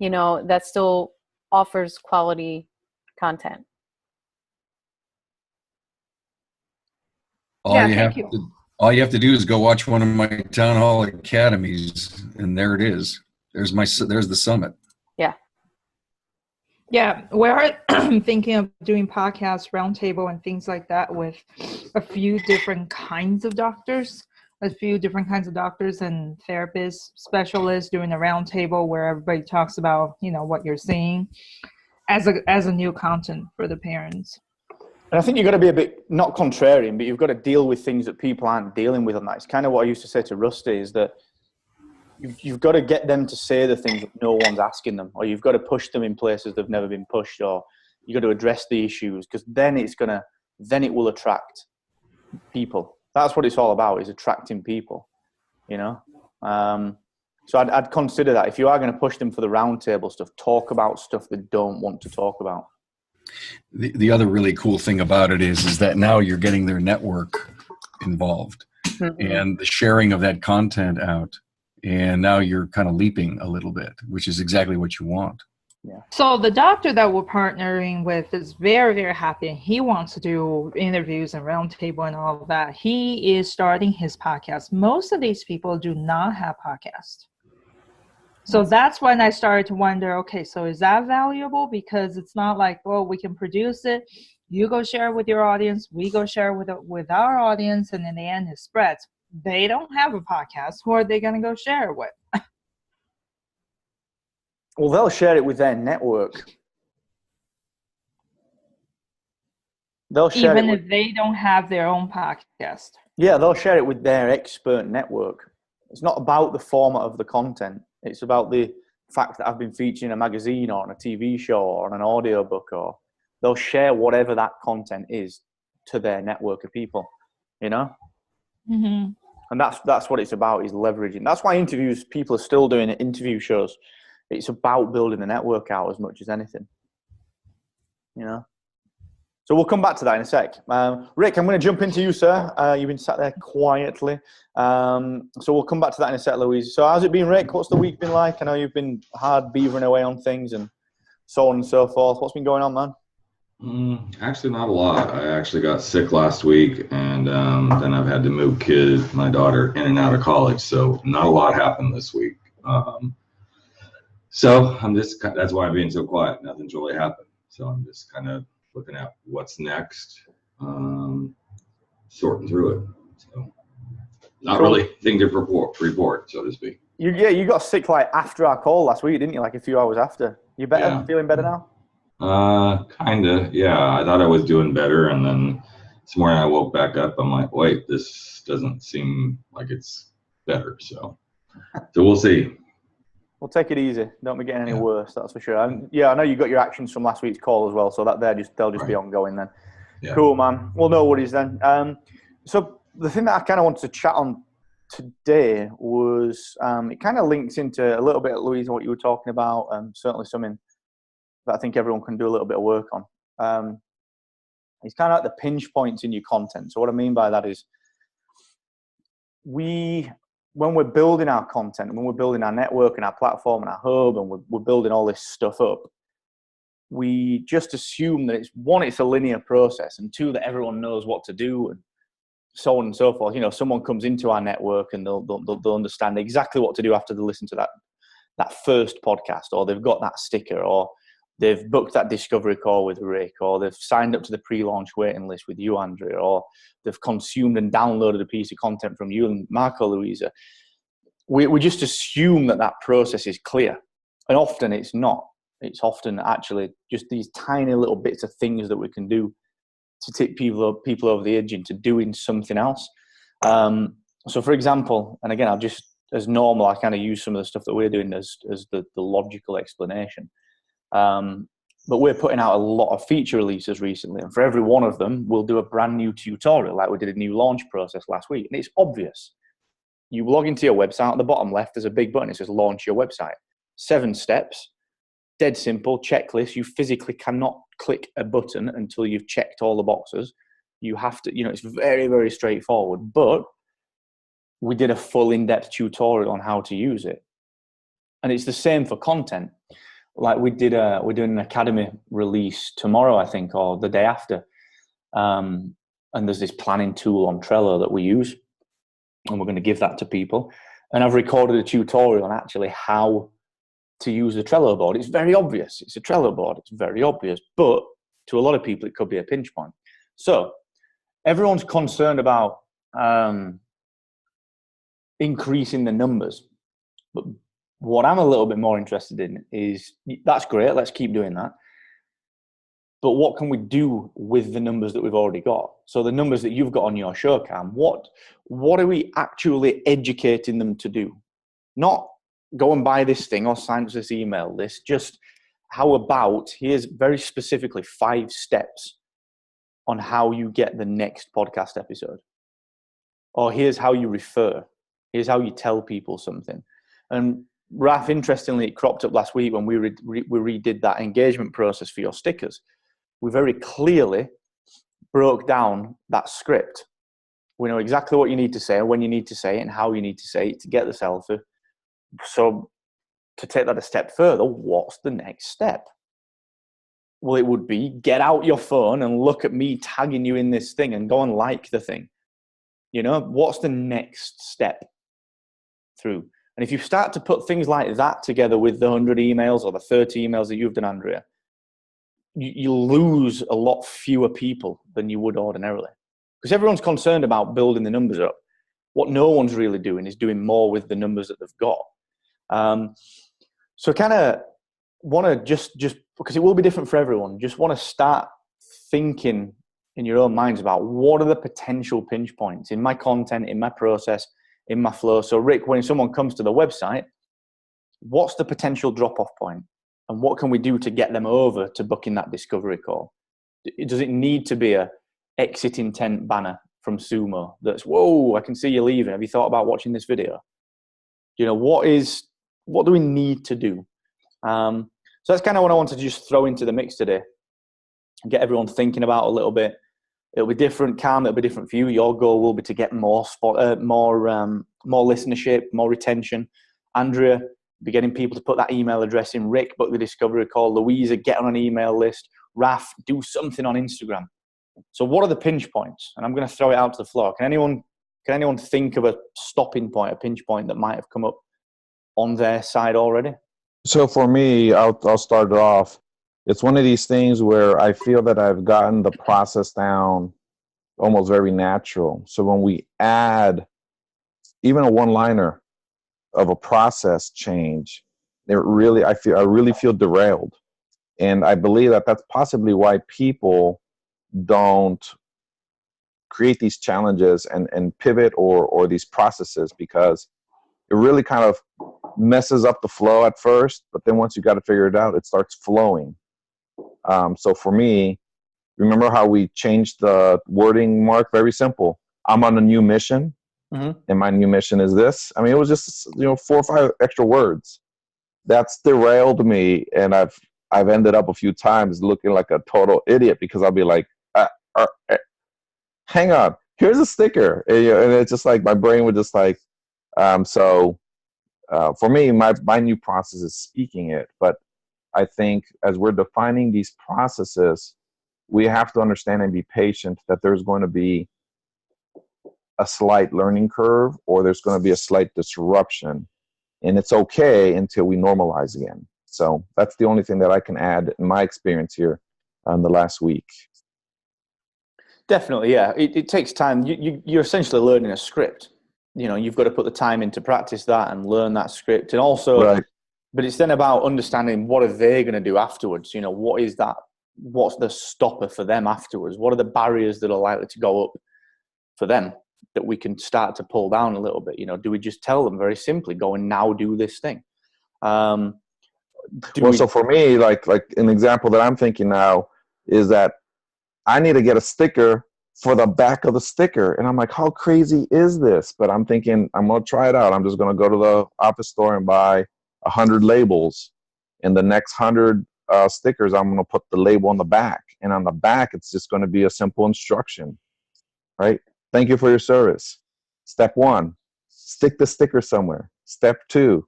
S1: that still offers quality content.
S3: All you have to do is go watch one of my town hall academies, and there it is. There's the summit.
S5: Yeah, we're thinking of doing podcast roundtable and things like that with a few different kinds of doctors and therapists, specialists, doing a roundtable where everybody talks about, what you're seeing as a new content for the parents.
S2: And I think you've got to be a bit, not contrarian, but you've got to deal with things that people aren't dealing with on that. It's kind of what I used to say to Rusty, is that you've got to get them to say the things that no one's asking them, or you've got to push them in places they've never been pushed, or you've got to address the issues, because then it will attract people. That's what it's all about, is attracting people, So I'd consider that. If you are going to push them for the roundtable stuff, talk about stuff they don't want to talk about.
S3: The other really cool thing about it is that now you're getting their network involved, and the sharing of that content out. and now you're kind of leaping a little bit, which is exactly what you want.
S2: Yeah.
S5: So the doctor that we're partnering with is very, very happy. He wants to do interviews and roundtable and all of that. He is starting his podcast. Most of these people do not have podcasts. So that's when I started to wonder, okay, so is that valuable? Because it's not like, well, we can produce it. You go share it with your audience. We go share it with our audience. And in the end, it spreads. They don't have a podcast. Who are they going to go share it with?
S2: Well, they'll share it with their network. They'll share
S5: Even
S2: it
S5: if they don't have their own podcast.
S2: Yeah, they'll share it with their expert network. It's not about the format of the content. It's about the fact that I've been featured in a magazine or on a TV show or on an audiobook, or they'll share whatever that content is to their network of people, you know?
S5: Mm-hmm.
S2: And that's what it's about, is leveraging. That's why people are still doing interview shows. It's about building the network out as much as anything, you know? So we'll come back to that in a sec. Rick, I'm going to jump into you, sir. You've been sat there quietly. So we'll come back to that in a sec, Louise. So how's it been, Rick? What's the week been like? I know you've been hard beavering away on things and so on and so forth. What's been going on, man?
S6: Actually, not a lot. I actually got sick last week, and then I've had to move my daughter in and out of college. So not a lot happened this week. So that's why I'm being so quiet. Nothing's really happened. So I'm just kind of looking at what's next, sorting through it. So not really thing to report, so to speak.
S2: You got sick like after our call last week, didn't you? Like a few hours after. You better? Yeah. Feeling better now?
S6: Kinda, yeah. I thought I was doing better, and then this morning I woke back up. I'm like, wait, this doesn't seem like it's better. So we'll see.
S2: We'll take it easy. Don't be getting any worse, that's for sure. And I know you got your actions from last week's call as well, so that they'll just be ongoing then. Yeah. Cool, man. Well, no worries then. So the thing that I kind of wanted to chat on today was it kind of links into a little bit, Louise, what you were talking about, certainly something that I think everyone can do a little bit of work on. It's kind of like the pinch points in your content. So what I mean by that is when we're building our content, when we're building our network and our platform and our hub, and we're building all this stuff up, we just assume that it's a linear process, and two, that everyone knows what to do, and so on and so forth. You know, someone comes into our network and they'll understand exactly what to do after they listen to that first podcast, or they've got that sticker, or they've booked that discovery call with Rick, or they've signed up to the pre-launch waiting list with you, Andrea, or they've consumed and downloaded a piece of content from you and Marco, Louisa. We just assume that process is clear. And often it's not. It's often actually just these tiny little bits of things that we can do to tip people over the edge into doing something else. So for example, and again, as normal, I kind of use some of the stuff that we're doing as the logical explanation. But we're putting out a lot of feature releases recently, and for every one of them, we'll do a brand new tutorial, like we did a new launch process last week. And it's obvious. You log into your website, at the bottom left, there's a big button. It says launch your website. 7 steps, dead simple, checklist. You physically cannot click a button until you've checked all the boxes. You have to, it's very, very straightforward. But we did a full in-depth tutorial on how to use it. And it's the same for content. Like we're doing an academy release tomorrow, I think, or the day after. And there's this planning tool on Trello that we use, and we're going to give that to people. And I've recorded a tutorial on actually how to use the Trello board. It's very obvious. It's a Trello board. It's very obvious. But to a lot of people, it could be a pinch point. So everyone's concerned about increasing the numbers. But what I'm a little bit more interested in is, that's great, let's keep doing that. But what can we do with the numbers that we've already got? So the numbers that you've got on your show cam, what are we actually educating them to do? Not go and buy this thing or sign up to this email list. Just how about, here's very specifically 5 steps on how you get the next podcast episode. Or here's how you refer. Here's how you tell people something. And Raf, interestingly, it cropped up last week when we redid that engagement process for your stickers. We very clearly broke down that script. We know exactly what you need to say, when you need to say it, and how you need to say it to get the sell-through. So to take that a step further, what's the next step? Well, it would be get out your phone and look at me tagging you in this thing and go and like the thing. You know, what's the next step through? And if you start to put things like that together with the 100 emails or the 30 emails that you've done, Andrea, you lose a lot fewer people than you would ordinarily. Because everyone's concerned about building the numbers up. What no one's really doing is doing more with the numbers that they've got. So kind of want to just because it will be different for everyone, just want to start thinking in your own minds about what are the potential pinch points in my content, in my process, in my flow. So Rick, when someone comes to the website, what's the potential drop-off point? And what can we do to get them over to booking that discovery call? Does it need to be a exit intent banner from Sumo that's, whoa, I can see you leaving. Have you thought about watching this video? You know, what do we need to do? So that's kind of what I wanted to just throw into the mix today and get everyone thinking about a little bit. It'll be different, Cam. It'll be different for you. Your goal will be to get more listenership, more retention. Andrea, be getting people to put that email address in. Rick, book the discovery call. Louisa, get on an email list. Raf, do something on Instagram. So what are the pinch points? And I'm going to throw it out to the floor. Can anyone think of a stopping point, a pinch point that might have come up on their side already?
S4: So for me, I'll start it off. It's one of these things where I feel that I've gotten the process down almost very natural. So when we add even a one-liner of a process change, I really feel derailed. And I believe that that's possibly why people don't create these challenges and pivot or these processes, because it really kind of messes up the flow at first, but then once you got to figure it out, it starts flowing. So for me, remember how we changed the wording, Mark? Very simple. I'm on a new mission, and my new mission is this. I mean, it was just 4 or 5 extra words. That's derailed me, and I've ended up a few times looking like a total idiot because I'll be like, hang on, here's a sticker, and it's just like my brain would just like. For me, my new process is speaking it, but I think as we're defining these processes, we have to understand and be patient that there's going to be a slight learning curve or there's going to be a slight disruption, and it's okay until we normalize again. So that's the only thing that I can add in my experience here in the last week.
S2: Definitely, yeah. It takes time. You're essentially learning a script. You've got to put the time in to practice that and learn that script. And also, right. But it's then about understanding what are they going to do afterwards. What is that? What's the stopper for them afterwards? What are the barriers that are likely to go up for them that we can start to pull down a little bit? Do we just tell them very simply, go and now do this thing?
S4: So for me, like an example that I'm thinking now is that I need to get a sticker for the back of the sticker. And I'm like, how crazy is this? But I'm thinking, I'm going to try it out. I'm just going to go to the office store and buy 100 labels. And the next 100 stickers, I'm going to put the label on the back. And on the back, it's just going to be a simple instruction, right? Thank you for your service. Step 1, stick the sticker somewhere. Step 2,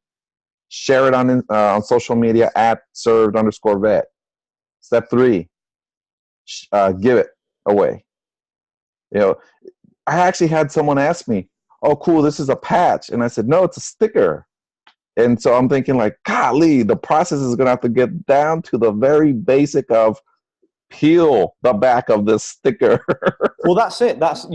S4: share it on social media at served_vet. Step 3, give it away. I actually had someone ask me, oh, cool, this is a patch. And I said, no, it's a sticker. And so I'm thinking like, golly, the process is going to have to get down to the very basic of peel the back of this sticker.
S2: Well, that's it. That's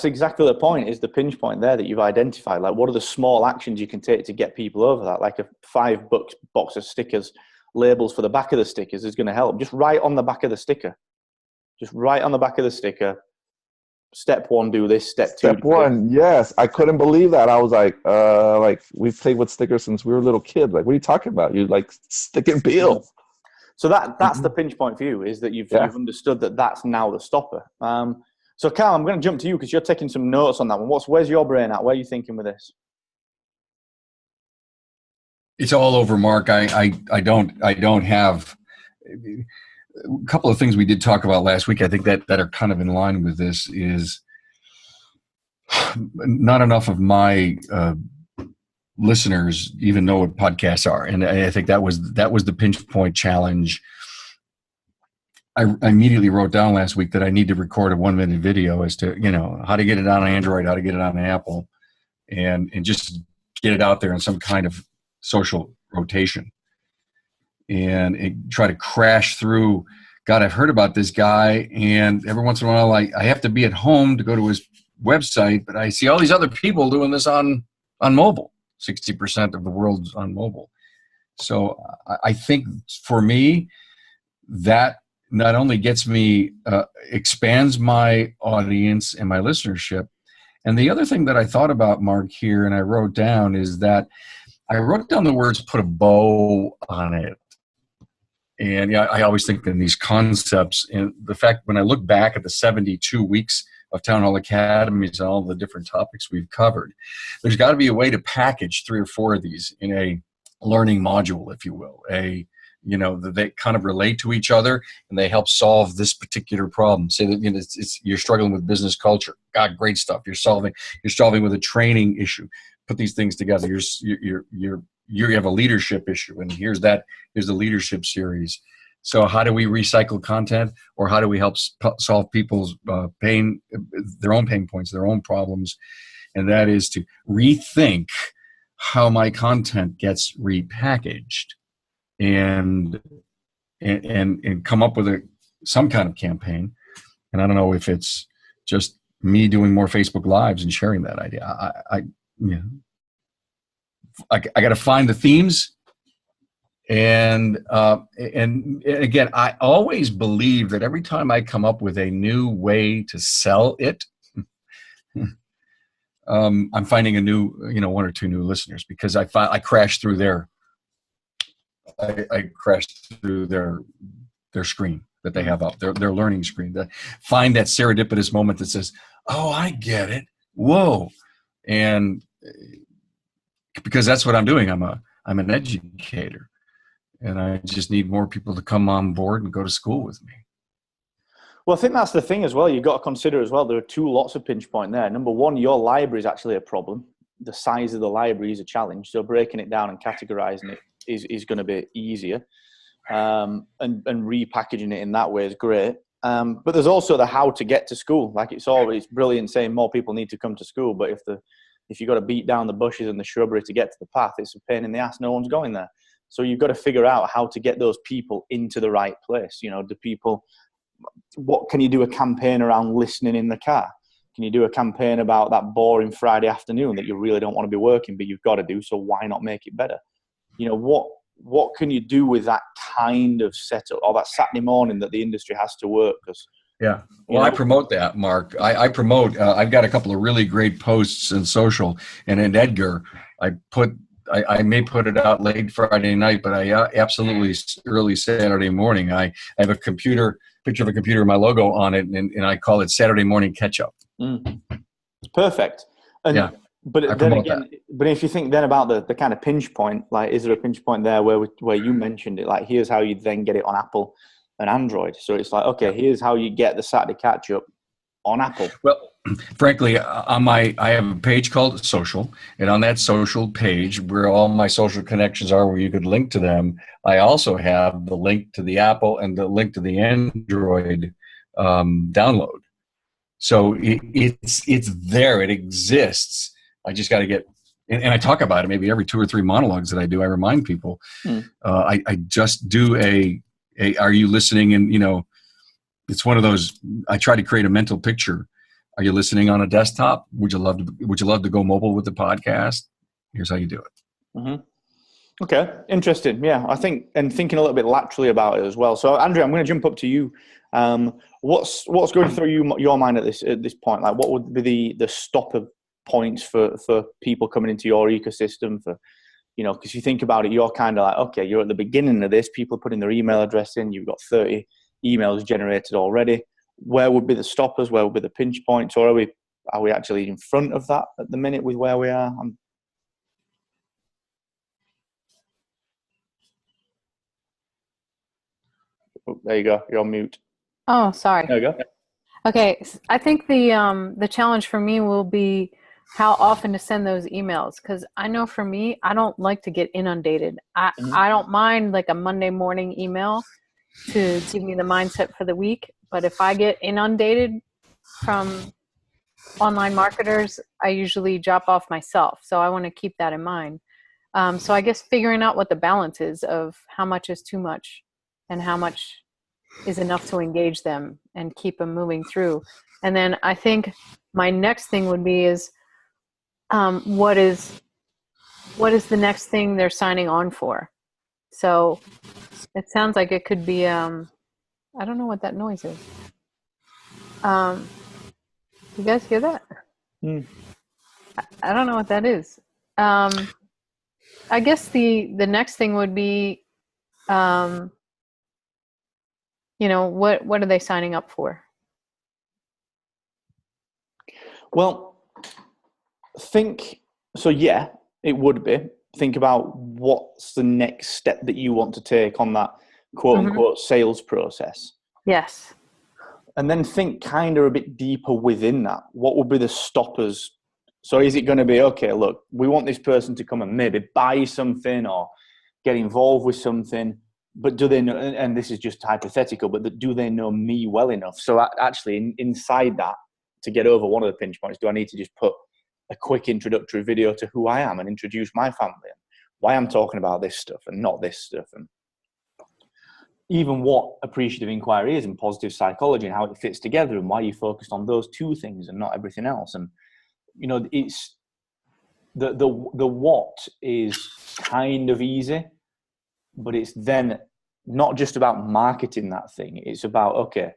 S2: exactly the point, is the pinch point there that you've identified. Like, what are the small actions you can take to get people over that? Like a $5 box of stickers, labels for the back of the stickers is going to help. Just write on the back of the sticker. Step 1, do this. Step 2.
S4: Step 1, yes. I couldn't believe that. I was like we've played with stickers since we were little kids. Like, what are you talking about? You like stick and peel.
S2: So that's the pinch point for you, is that you've understood that that's now the stopper. So Cal, I'm going to jump to you because you're taking some notes on that one. Where's your brain at? Where are you thinking with this?
S3: It's all over, Mark. I don't have a couple of things we did talk about last week. I think that are kind of in line with this is not enough of my listeners even know what podcasts are. And I think that was the pinch point challenge. I immediately wrote down last week that I need to record a 1-minute video as to, how to get it on Android, how to get it on Apple, and just get it out there in some kind of social rotation. And try to crash through. God, I've heard about this guy, and every once in a while I have to be at home to go to his website, but I see all these other people doing this on mobile. 60% of the world's on mobile. So I think for me, that not only gets me, expands my audience and my listenership. And the other thing that I thought about, Mark, here, and I wrote down, is that I wrote down the words, put a bow on it. And I always think in these concepts, and the fact when I look back at the 72 weeks of Town Hall Academies and all the different topics we've covered, there's got to be a way to package 3 or 4 of these in a learning module, if you will. They kind of relate to each other and they help solve this particular problem. Say that you're struggling with business culture. God, great stuff. You're solving with a training issue. Put these things together. You have a leadership issue, and here's the leadership series. So how do we recycle content, or how do we help solve people's pain, their own pain points, their own problems? And that is to rethink how my content gets repackaged, and come up with some kind of campaign. And I don't know if it's just me doing more Facebook Lives and sharing that idea. I got to find the themes, and again, I always believe that every time I come up with a new way to sell it, I'm finding a new, 1 or 2 new listeners, because I crashed through I crashed through their screen that they have up, their learning screen. Find that serendipitous moment that says, "Oh, I get it. Whoa!" And because that's what I'm doing. I'm an educator, and I just need more people to come on board and go to school with me.
S2: Well, I think that's the thing as well. You've got to consider as well, there are 2 lots of pinch point there. Number one, your library is actually a problem. The size of the library is a challenge. So breaking it down and categorizing it is going to be easier. And repackaging it in that way is great. But there's also the how to get to school. Like, it's always brilliant saying more people need to come to school, but if you've got to beat down the bushes and the shrubbery to get to the path, it's a pain in the ass. No one's going there. So you've got to figure out how to get those people into the right place. What can you do a campaign around listening in the car? Can you do a campaign about that boring Friday afternoon that you really don't want to be working, but you've got to do, so why not make it better? What can you do with that kind of setup, or that Saturday morning that the industry has to work?
S3: Yeah. Well, I promote that, Mark. I promote, I've got a couple of really great posts in social, and in Edgar, I may put it out late Friday night, but I absolutely early Saturday morning. I have a picture of a computer, my logo on it, and I call it Saturday Morning Catch Up.
S2: Perfect. And
S3: yeah,
S2: but then again, but if you think then about the kind of pinch point, like, is there a pinch point there where you mentioned it? Like, here's how you then get it on Apple and Android. So it's like, okay, here's how you get the Saturday catch up on Apple.
S3: Well, frankly, I have a page called Social, and on that social page, where all my social connections are, where you could link to them, I also have the link to the Apple and the link to the Android download. So it's there, it exists. I just got to get, and I talk about it maybe every 2 or 3 monologues that I do. I remind people, I just do are you listening? And it's one of those, I try to create a mental picture. Are you listening on a desktop? Would you love to go mobile with the podcast? Here's how you do it.
S2: Mm-hmm. Okay, interesting. Yeah, I think, and thinking a little bit laterally about it as well. So, Andrea, I'm going to jump up to you. What's going through your mind at this point? Like, what would be the stopper points for people coming into your ecosystem? Because you think about it, you're kind of like, okay, you're at the beginning of this. People are putting their email address in. You've got 30 emails generated already. Where would be the stoppers? Where would be the pinch points? Or are we actually in front of that at the minute with where we are? There you go. You're on mute.
S1: Oh, sorry.
S2: There you go.
S1: Okay, I think the challenge for me will be how often to send those emails. Because I know for me, I don't like to get inundated. I don't mind like a Monday morning email to give me the mindset for the week. But if I get inundated from online marketers, I usually drop off myself. So I want to keep that in mind. So I guess figuring out what the balance is of how much is too much and how much is enough to engage them and keep them moving through. And then I think my next thing would be is what is the next thing they're signing on for? So it sounds like it could be I don't know what that noise is. You guys hear that? I don't know what that is. I guess the next thing would be what are they signing up for?
S2: Well, yeah, it would be. Think about what's the next step that you want to take on that quote unquote sales process.
S1: Yes.
S2: And then think kind of a bit deeper within that. What would be the stoppers? So is it going to be, okay, look, we want this person to come and maybe buy something or get involved with something, but do they know, and this is just hypothetical, but do they know me well enough? So actually inside that, to get over one of the pinch points, do I need to just put a quick introductory video to who I am and introduce my family and why I'm talking about this stuff and not this stuff, and even what appreciative inquiry is and positive psychology and how it fits together and why you focused on those two things and not everything else. And it's the what is kind of easy, but it's then not just about marketing that thing. It's about, okay,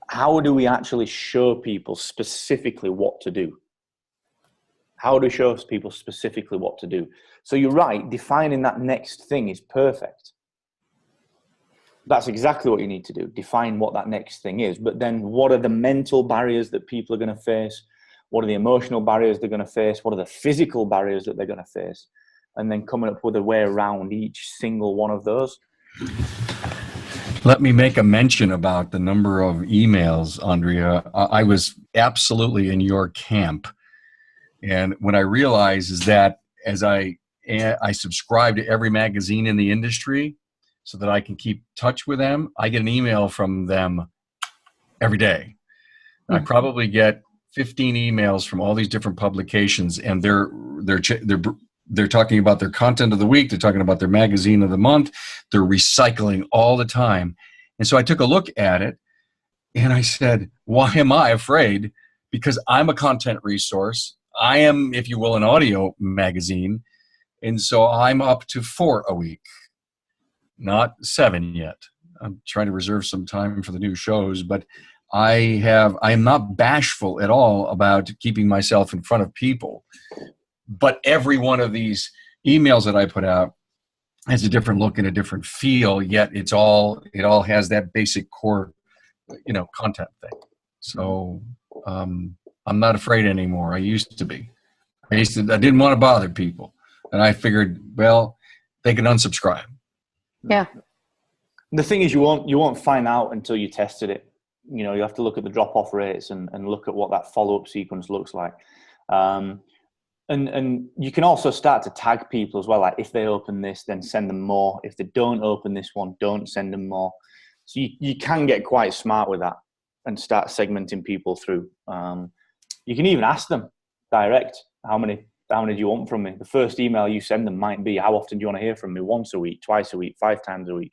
S2: how do we actually show people specifically what to do? How do we show people specifically what to do? So you're right, defining that next thing is perfect. That's exactly what you need to do. Define what that next thing is. But then what are the mental barriers that people are going to face? What are the emotional barriers they're going to face? What are the physical barriers that they're going to face? And then coming up with a way around each single one of those.
S3: Let me make a mention about the number of emails, Andrea. I was absolutely in your camp. And what I realized is that as I subscribe to every magazine in the industry so that I can keep touch with them, I get an email from them every day. I probably get 15 emails from all these different publications, and they're talking about their content of the week. They're talking about their magazine of the month. They're recycling all the time. And so I took a look at it and I said, why am I afraid? Because I'm a content resource. I am, if you will, an audio magazine. And so I'm up to 4 a week, not 7 yet. I'm trying to reserve some time for the new shows, but I am not bashful at all about keeping myself in front of people. But every one of these emails that I put out has a different look and a different feel, yet it all has that basic core, content thing. So I'm not afraid anymore. I used to be. I didn't want to bother people. And I figured, well, they can unsubscribe.
S1: Yeah.
S2: The thing is, you won't find out until you tested it. You have to look at the drop-off rates and look at what that follow-up sequence looks like. And you can also start to tag people as well. Like if they open this, then send them more. If they don't open this one, don't send them more. So you can get quite smart with that and start segmenting people through. You can even ask them direct, how many do you want from me? The first email you send them might be, how often do you want to hear from me? Once a week, twice a week, 5 times a week.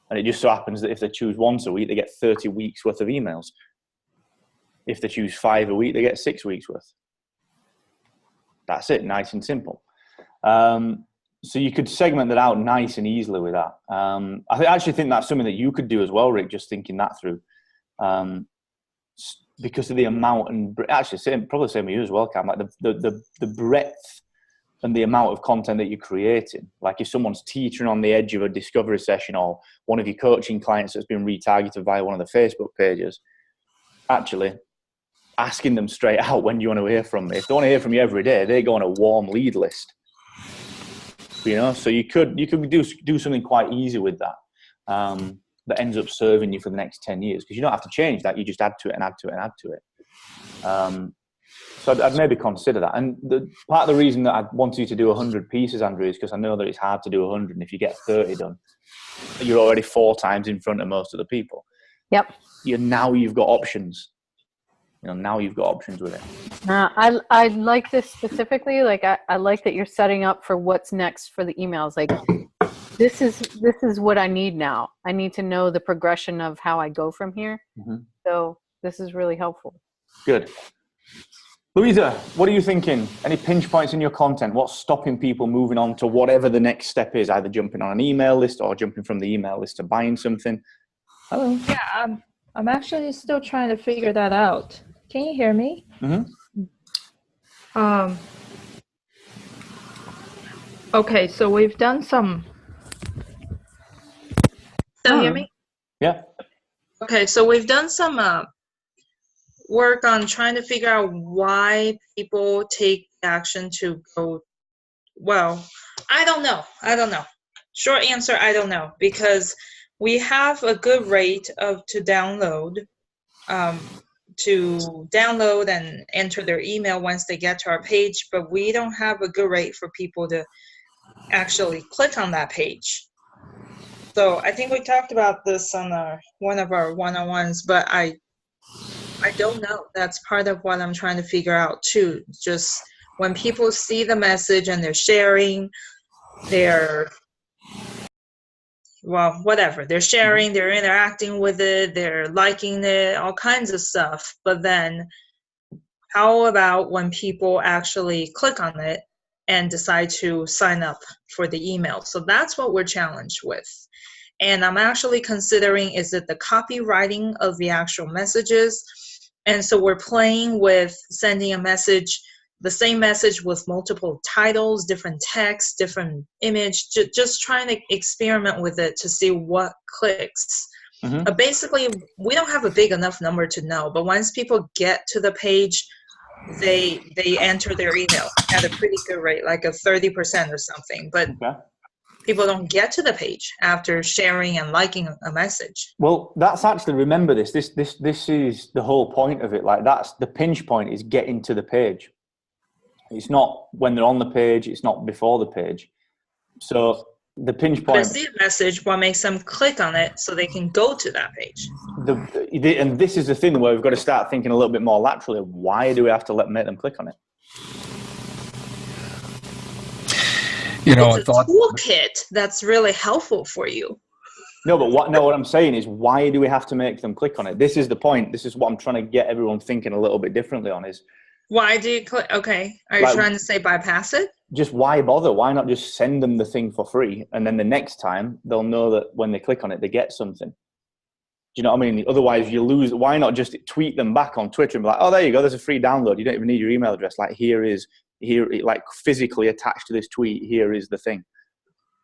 S2: And it just so happens that if they choose once a week, they get 30 weeks worth of emails. If they choose 5 a week, they get 6 weeks worth. That's it, nice and simple. So you could segment that out nice and easily with that. I actually think that's something that you could do as well, Rick, just thinking that through. Because of the amount and actually probably same with you as well, Cam, like the breadth and the amount of content that you're creating. Like if someone's teetering on the edge of a discovery session or one of your coaching clients that's been retargeted via one of the Facebook pages, actually asking them straight out, when do you want to hear from me? If they want to hear from you every day, they go on a warm lead list. So you could do something quite easy with that. That ends up serving you for the next 10 years, because you don't have to change that. You just add to it and add to it and add to it. So I'd maybe consider that. And part of the reason that I wanted you to do 100 pieces, Andrew, is because I know that it's hard to do 100. And if you get 30 done, you're already 4 times in front of most of the people.
S1: Yep.
S2: Now you've got options. Now you've got options with it.
S1: I like this specifically. Like I like that you're setting up for what's next for the emails. Like this is what I need now. I need to know the progression of how I go from here. Mm-hmm. So this is really helpful.
S2: Good. Louisa, what are you thinking? Any pinch points in your content? What's stopping people moving on to whatever the next step is, either jumping on an email list or jumping from the email list to buying something? Hello.
S5: Yeah, I'm actually still trying to figure that out. Can you hear me?
S2: Mm-hmm.
S5: Okay, so we've done some. Still hear me?
S2: Yeah.
S5: Okay, so we've done some work on trying to figure out why people take action to go. Well, I don't know. Short answer, I don't know, because we have a good rate to download and enter their email once they get to our page, but we don't have a good rate for people to actually click on that page. So I think we talked about this on one of our one-on-ones, but I don't know. That's part of what I'm trying to figure out too. Just when people see the message and they're sharing, they're sharing, they're interacting with it, they're liking it, all kinds of stuff. But then how about when people actually click on it and decide to sign up for the email? So that's what we're challenged with. And I'm actually considering, is it the copywriting of the actual messages? And so we're playing with sending a message, the same message with multiple titles, different text, different image, just trying to experiment with it to see what clicks. Mm-hmm. Basically, we don't have a big enough number to know, but once people get to the page, they enter their email at a pretty good rate, like a 30% or something. But people don't get to the page after sharing and liking a message.
S2: Well, that's actually, remember this is the whole point of it. Like, that's the pinch point, is getting to the page. It's not when they're on the page, it's not before the page. So the pinch point.
S5: But see a message, what makes them click on it so they can go to that page.
S2: And this is the thing where we've got to start thinking a little bit more laterally. Why do we have to make them click on it?
S5: It's a toolkit that's really helpful for you.
S2: No, but what I'm saying is, why do we have to make them click on it? This is the point. This is what I'm trying to get everyone thinking a little bit differently on, is
S5: why do you click? Okay. Are you trying to say bypass it?
S2: Just why bother? Why not just send them the thing for free? And then the next time they'll know that when they click on it, they get something. Do you know what I mean? Otherwise you lose. Why not just tweet them back on Twitter and be like, oh, there you go. There's a free download. You don't even need your email address. Like, here, like physically attached to this tweet, here is the thing.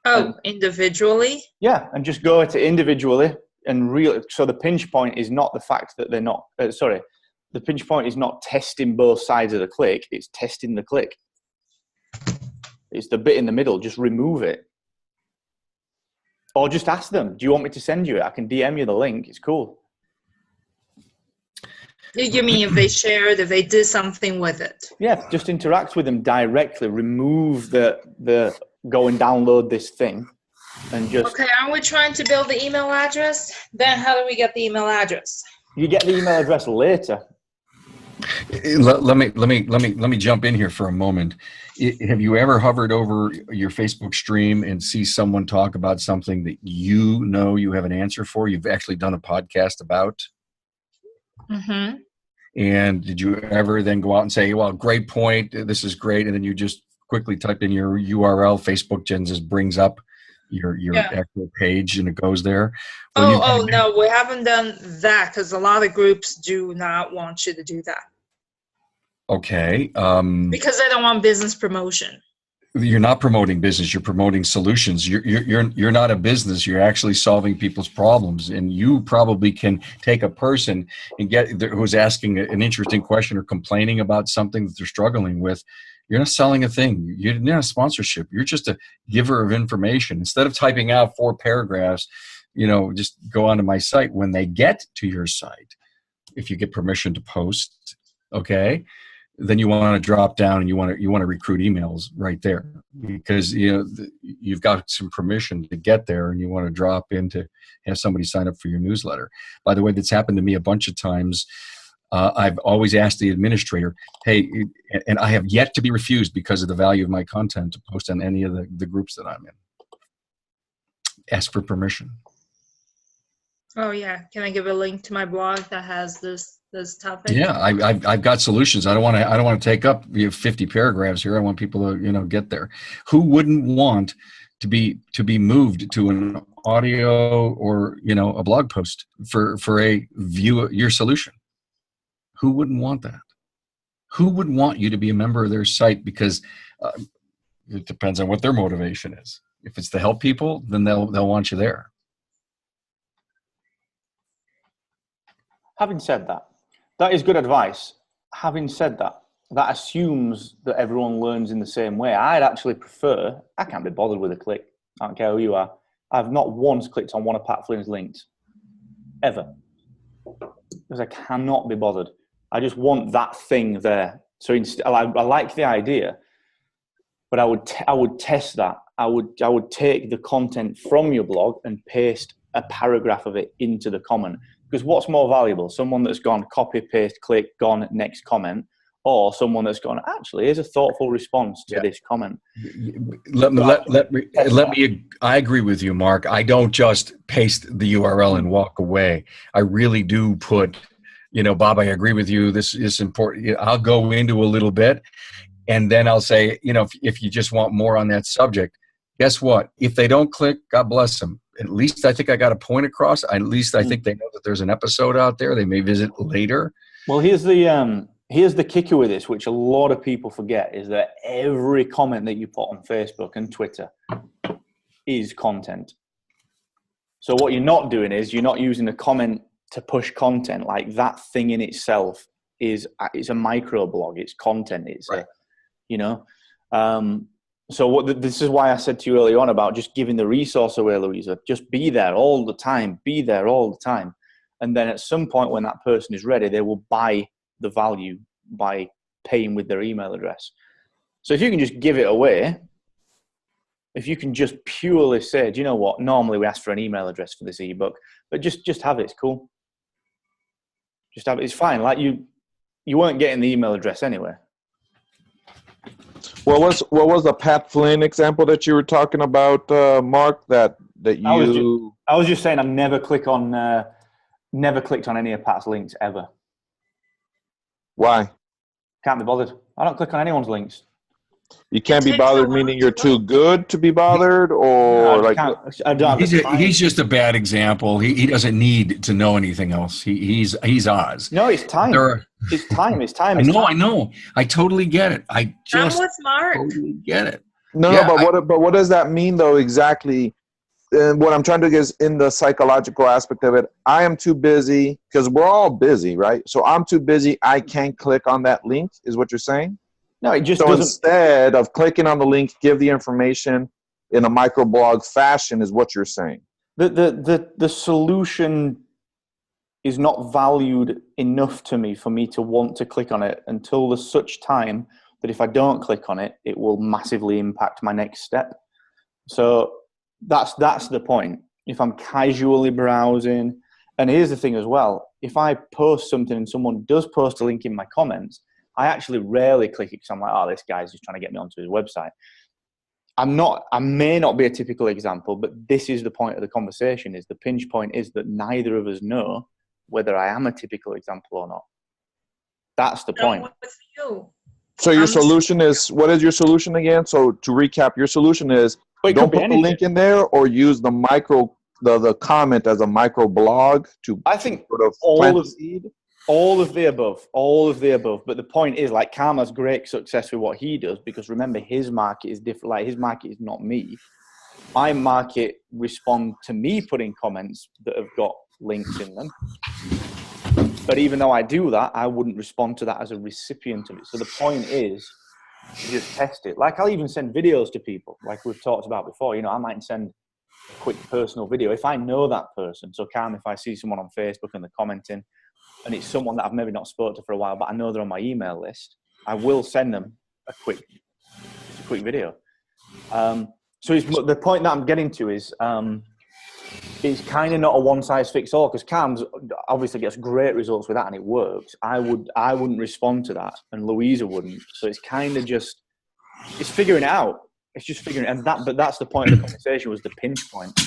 S5: Oh, individually?
S2: Yeah. And just go to individually and so the pinch point is not the fact that they're not, the pinch point is not testing both sides of the click. It's testing the click. It's the bit in the middle. Just remove it. Or just ask them, do you want me to send you it? I can DM you the link. It's cool.
S5: You mean if they shared, if they did something with it?
S2: Yeah, just interact with them directly. Remove the go and download this thing. And just.
S5: Okay, are we trying to build the email address? Then how do we get the email address?
S2: You get the email address later.
S3: Let me jump in here for a moment. Have you ever hovered over your Facebook stream and see someone talk about something that you know you have an answer for? You've actually done a podcast about.
S5: Mm-hmm.
S3: And did you ever then go out and say, well, great point, this is great, and then you just quickly type in your URL, Facebook just brings up your actual page and it goes there?
S5: No, we haven't done that because a lot of groups do not want you to do that.
S3: Okay.
S5: Because they don't want business promotion.
S3: You're not promoting business. You're promoting solutions. You're not a business. You're actually solving people's problems. And you probably can take a person and who's asking an interesting question or complaining about something that they're struggling with. You're not selling a thing. You're not a sponsorship. You're just a giver of information. Instead of typing out 4 paragraphs, just go onto my site. When they get to your site, if you get permission to post, okay, then you want to drop down and you want to recruit emails right there, because you've got some permission to get there, and you want to drop in to have somebody sign up for your newsletter. By the way, that's happened to me a bunch of times. I've always asked the administrator, hey, and I have yet to be refused because of the value of my content to post on any of the groups that I'm in. Ask for permission.
S7: Oh yeah, can I give a link to my blog that has this topic?
S3: Yeah, I've got solutions. I don't want to take up 50 paragraphs here. I want people to get there. Who wouldn't want to be moved to an audio or a blog post for a view of your solution? Who wouldn't want that? Who would want you to be a member of their site? Because it depends on what their motivation is. If it's to help people, then they'll want you there.
S2: Having said that, that is good advice. Having said that, that assumes that everyone learns in the same way. I'd actually prefer, I can't be bothered with a click. I don't care who you are. I've not once clicked on one of Pat Flynn's links, ever. Because I cannot be bothered. I just want that thing there. So I like the idea, but I would test that. I would take the content from your blog and paste a paragraph of it into the comment. Because what's more valuable? Someone that's gone copy, paste, click, gone, next comment, or someone that's gone, actually, here's a thoughtful response to this comment.
S3: Let me. I agree with you, Mark. I don't just paste the URL and walk away. I really do put, Bob, I agree with you. This is important. I'll go into a little bit, and then I'll say, if you just want more on that subject, guess what? If they don't click, God bless them. At least I think I got a point across. At least I think they know that there's an episode out there. They may visit later.
S2: Well, here's the kicker with this, which a lot of people forget, is that every comment that you put on Facebook and Twitter is content. So what you're not doing is you're not using a comment to push content. Like that thing in itself it's a micro blog. It's content. It's
S3: right.
S2: So this is why I said to you earlier on about just giving the resource away, Louisa. Just be there all the time. Be there all the time. And then at some point when that person is ready, they will buy the value by paying with their email address. So if you can just give it away, if you can just purely say, do you know what? Normally we ask for an email address for this ebook, but just have it. It's cool. Just have it. It's fine. Like you weren't getting the email address anyway.
S4: What was the Pat Flynn example that you were talking about, Mark? That you.
S2: I was just saying I never clicked on any of Pat's links ever.
S4: Why?
S2: Can't be bothered. I don't click on anyone's links.
S4: You can't be bothered, meaning you're too good to be bothered, or
S3: he's just a bad example. He doesn't need to know anything else. He's Oz.
S2: No, it's time. It's time.
S3: I know. I totally get it. I just totally get it.
S4: But what does that mean though exactly? And what I'm trying to get is in the psychological aspect of it. I am too busy, because we're all busy, right? So I'm too busy. I can't click on that link, is what you're saying?
S2: No, it just
S4: so
S2: doesn't.
S4: Instead of clicking on the link, give the information in a microblog fashion, is what you're saying.
S2: The solution is not valued enough to me for me to want to click on it until there's such time that if I don't click on it, it will massively impact my next step. So that's the point. If I'm casually browsing, and here's the thing as well, if I post something and someone does post a link in my comments, I actually rarely click it because I'm like, oh, this guy's just trying to get me onto his website. I may not be a typical example, but this is the point of the conversation. Is the pinch point is that neither of us know whether I am a typical example or not. That's the point.
S4: So your solution is, what is your solution again? So to recap, your solution is don't put the link in there, or use the comment as a micro blog to. I think sort of plant the seed.
S2: All of the above. But the point is, like, Karma's great success with what he does, because remember, his market is different. Like, his market is not me. My market respond to me putting comments that have got links in them. But even though I do that, I wouldn't respond to that as a recipient of it. So the point is, just test it. Like, I'll even send videos to people, like we've talked about before. I might send a quick personal video if I know that person. So, Karma, if I see someone on Facebook and they're commenting, and it's someone that I've maybe not spoken to for a while, but I know they're on my email list, I will send them a quick video. So the point that I'm getting to is it's kind of not a one-size-fits-all, because Cam's obviously gets great results with that and it works. I wouldn't respond to that, and Louisa wouldn't. So it's kind of just, it's figuring it out. It's just figuring it, but that's the point of the conversation, was the pinch point.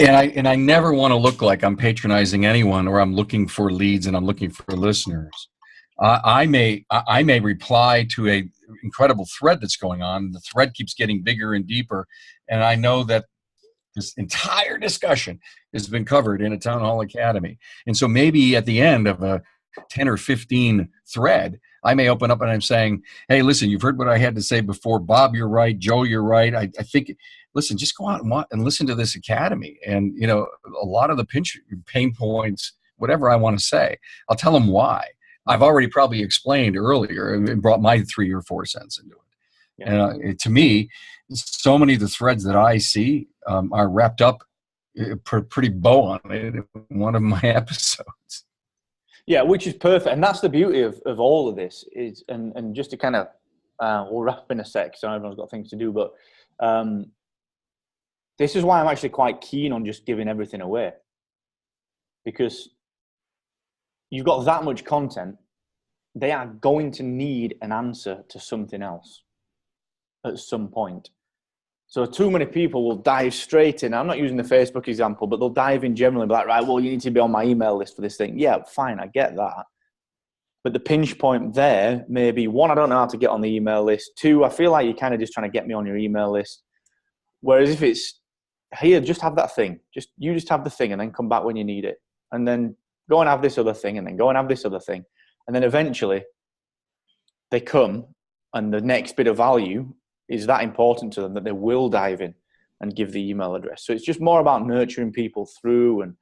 S3: And I never want to look like I'm patronizing anyone, or I'm looking for leads and I'm looking for listeners. I may reply to a incredible thread that's going on. The thread keeps getting bigger and deeper, and I know that this entire discussion has been covered in a Town Hall Academy. And so maybe at the end of a 10 or 15 thread, I may open up and I'm saying, hey, listen, you've heard what I had to say before. Bob, you're right. Joe, you're right. I think, listen, just go out and listen to this academy. And, you know, a lot of the pain points, whatever I want to say, I'll tell them why. I've already probably explained earlier and brought my 3 or 4 cents into it. Yeah. And to me, so many of the threads that I see are wrapped up pretty bow on it in one of my episodes.
S2: Yeah, which is perfect. And that's the beauty of all of this is, and just to kind of, we'll wrap up in a sec, so everyone's got things to do, but this is why I'm actually quite keen on just giving everything away. Because you've got that much content, they are going to need an answer to something else at some point. So too many people will dive straight in. I'm not using the Facebook example, but they'll dive in generally and be like, right, well, you need to be on my email list for this thing. Yeah, fine, I get that. But the pinch point there may be, 1, I don't know how to get on the email list. 2, I feel like you're kind of just trying to get me on your email list. Whereas if it's, here, just have that thing. You just have the thing and then come back when you need it. And then go and have this other thing and then go and have this other thing. And then eventually they come, and the next bit of value is that important to them that they will dive in and give the email address. So it's just more about nurturing people through. And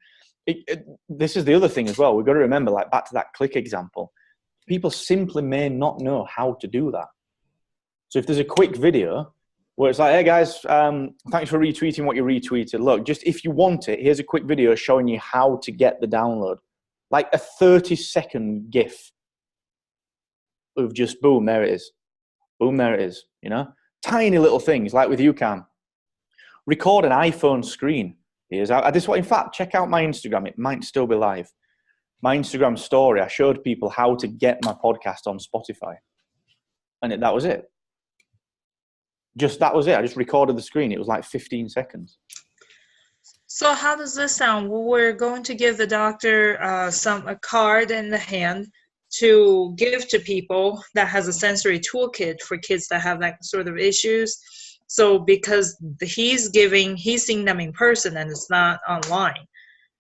S2: this is the other thing as well. We've got to remember, like back to that click example, people simply may not know how to do that. So if there's a quick video where it's like, hey guys, thanks for retweeting what you retweeted. Look, just if you want it, here's a quick video showing you how to get the download. Like a 30-second GIF of just boom, there it is. Boom, there it is, you know? Tiny little things, like with you, Cam. Record an iPhone screen. In fact, check out my Instagram. It might still be live. My Instagram story, I showed people how to get my podcast on Spotify. And that was it. That was it. I just recorded the screen. It was like 15 seconds.
S7: So how does this sound? Well, we're going to give the doctor a card in the hand to give to people that has a sensory toolkit for kids that have that sort of issues. So because he's seeing them in person and it's not online.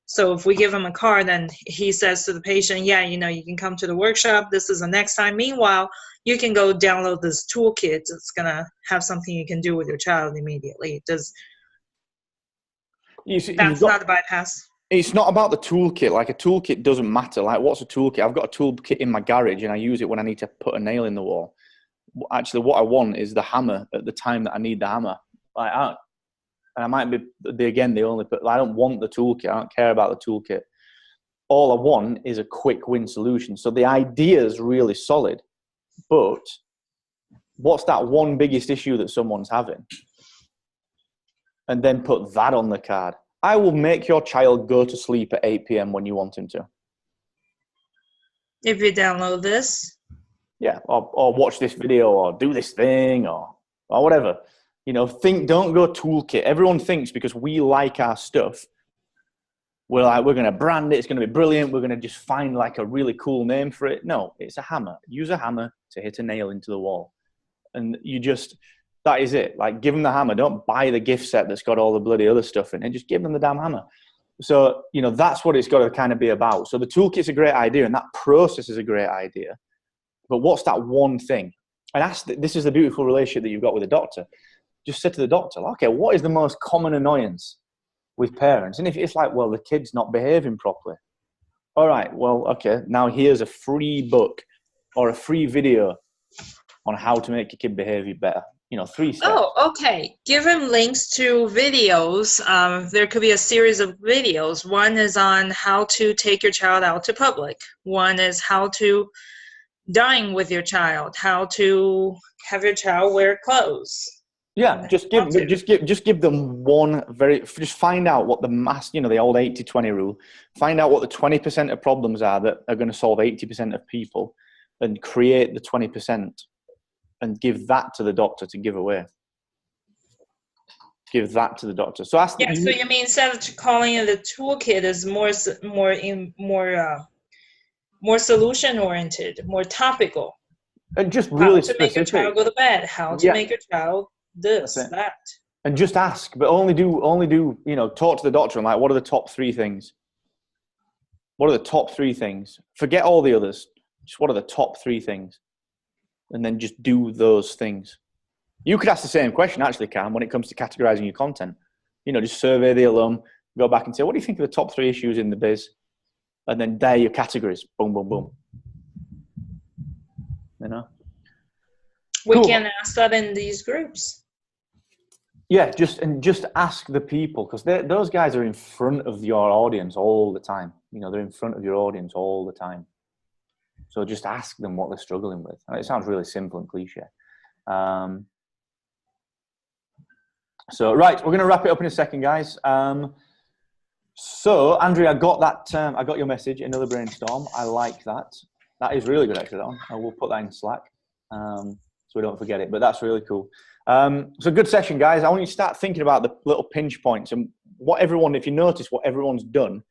S7: So if we give him a card, then he says to the patient, yeah, you know, you can come to the workshop. This is the next time. Meanwhile, you can go download this toolkit. It's going to have something you can do with your child immediately. That's not a bypass.
S2: It's not about the toolkit. Like a toolkit doesn't matter. Like what's a toolkit? I've got a toolkit in my garage and I use it when I need to put a nail in the wall. Actually, what I want is the hammer at the time that I need the hammer. And I might be, the only, but I don't want the toolkit. I don't care about the toolkit. All I want is a quick win solution. So the idea is really solid, but what's that one biggest issue that someone's having? And then put that on the card. I will make your child go to sleep at 8 p.m. when you want him to.
S7: If you download this.
S2: Yeah, or watch this video or do this thing or whatever. You know, don't go toolkit. Everyone thinks because we like our stuff, we're going to brand it, it's going to be brilliant, we're going to just find like a really cool name for it. No, it's a hammer. Use a hammer to hit a nail into the wall. And that is it. Like, give them the hammer. Don't buy the gift set that's got all the bloody other stuff in it. Just give them the damn hammer. So, you know, that's what it's got to kind of be about. So the toolkit's a great idea and that process is a great idea. But what's that one thing? And this is the beautiful relationship that you've got with the doctor. Just say to the doctor, okay, what is the most common annoyance with parents? And if it's like, well, the kid's not behaving properly. All right, well, okay, now here's a free book or a free video on how to make your kid behave better. You know, 3 steps.
S7: Oh, okay. Give him links to videos. There could be a series of videos. One is on how to take your child out to public. One is how to dying with your child, how to have your child wear clothes.
S2: Yeah, just give them just find out what the old 80-20 rule, find out what the 20% of problems are that are going to solve 80% of people, and create the 20% and give that to the doctor to give away. Give that to the doctor. So ask.
S7: Yeah. So you mean instead of calling it a toolkit, is more solution oriented, more topical.
S2: And just really
S7: how to make your child go to bed, how to make your child this, that.
S2: And just ask, but only do talk to the doctor and like, what are the top 3 things? What are the top 3 things? Forget all the others. Just what are the top 3 things? And then just do those things. You could ask the same question, actually, Cam, when it comes to categorizing your content. Just survey the alum, go back and say, what do you think of the top 3 issues in the biz? And then there are your categories. Boom, boom, boom.
S7: We
S2: Cool.
S7: can ask that in these groups.
S2: Yeah, just ask the people, because those guys are in front of your audience all the time. They're in front of your audience all the time. So just ask them what they're struggling with. It sounds really simple and cliche. So right, we're going to wrap it up in a second, guys. So Andrea, I got your message. Another brainstorm. I like that. That is really good, actually. I will put that in Slack, so we don't forget it. But that's really cool. So good session, guys. I want you to start thinking about the little pinch points and if you notice, what everyone's done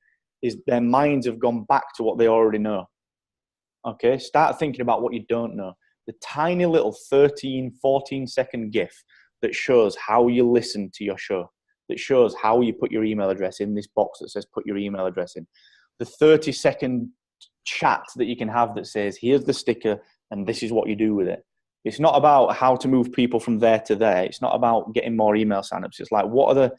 S2: is their minds have gone back to what they already know. Okay, start thinking about what you don't know. The tiny little 13, 14-second GIF that shows how you listen to your show, that shows how you put your email address in this box that says put your email address in. The 30-second chat that you can have that says, here's the sticker and this is what you do with it. It's not about how to move people from there to there. It's not about getting more email signups. It's like, what are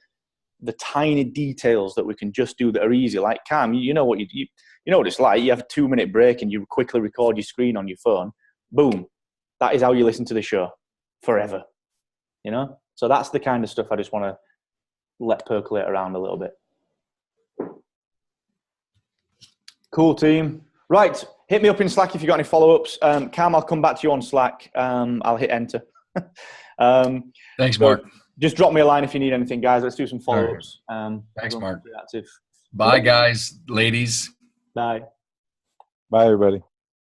S2: the tiny details that we can just do that are easy? Like Cam, you know what you know what it's like. You have a 2-minute break and you quickly record your screen on your phone. Boom. That is how you listen to the show forever. So that's the kind of stuff I just want to let percolate around a little bit. Cool, team. Right. Hit me up in Slack if you've got any follow-ups. Cam, I'll come back to you on Slack. I'll hit enter.
S3: Thanks, Mark.
S2: Just drop me a line if you need anything, guys. Let's do some follow-ups.
S3: Thanks, Mark.
S2: Active.
S3: Bye, guys, ladies.
S2: Bye.
S4: Bye, everybody.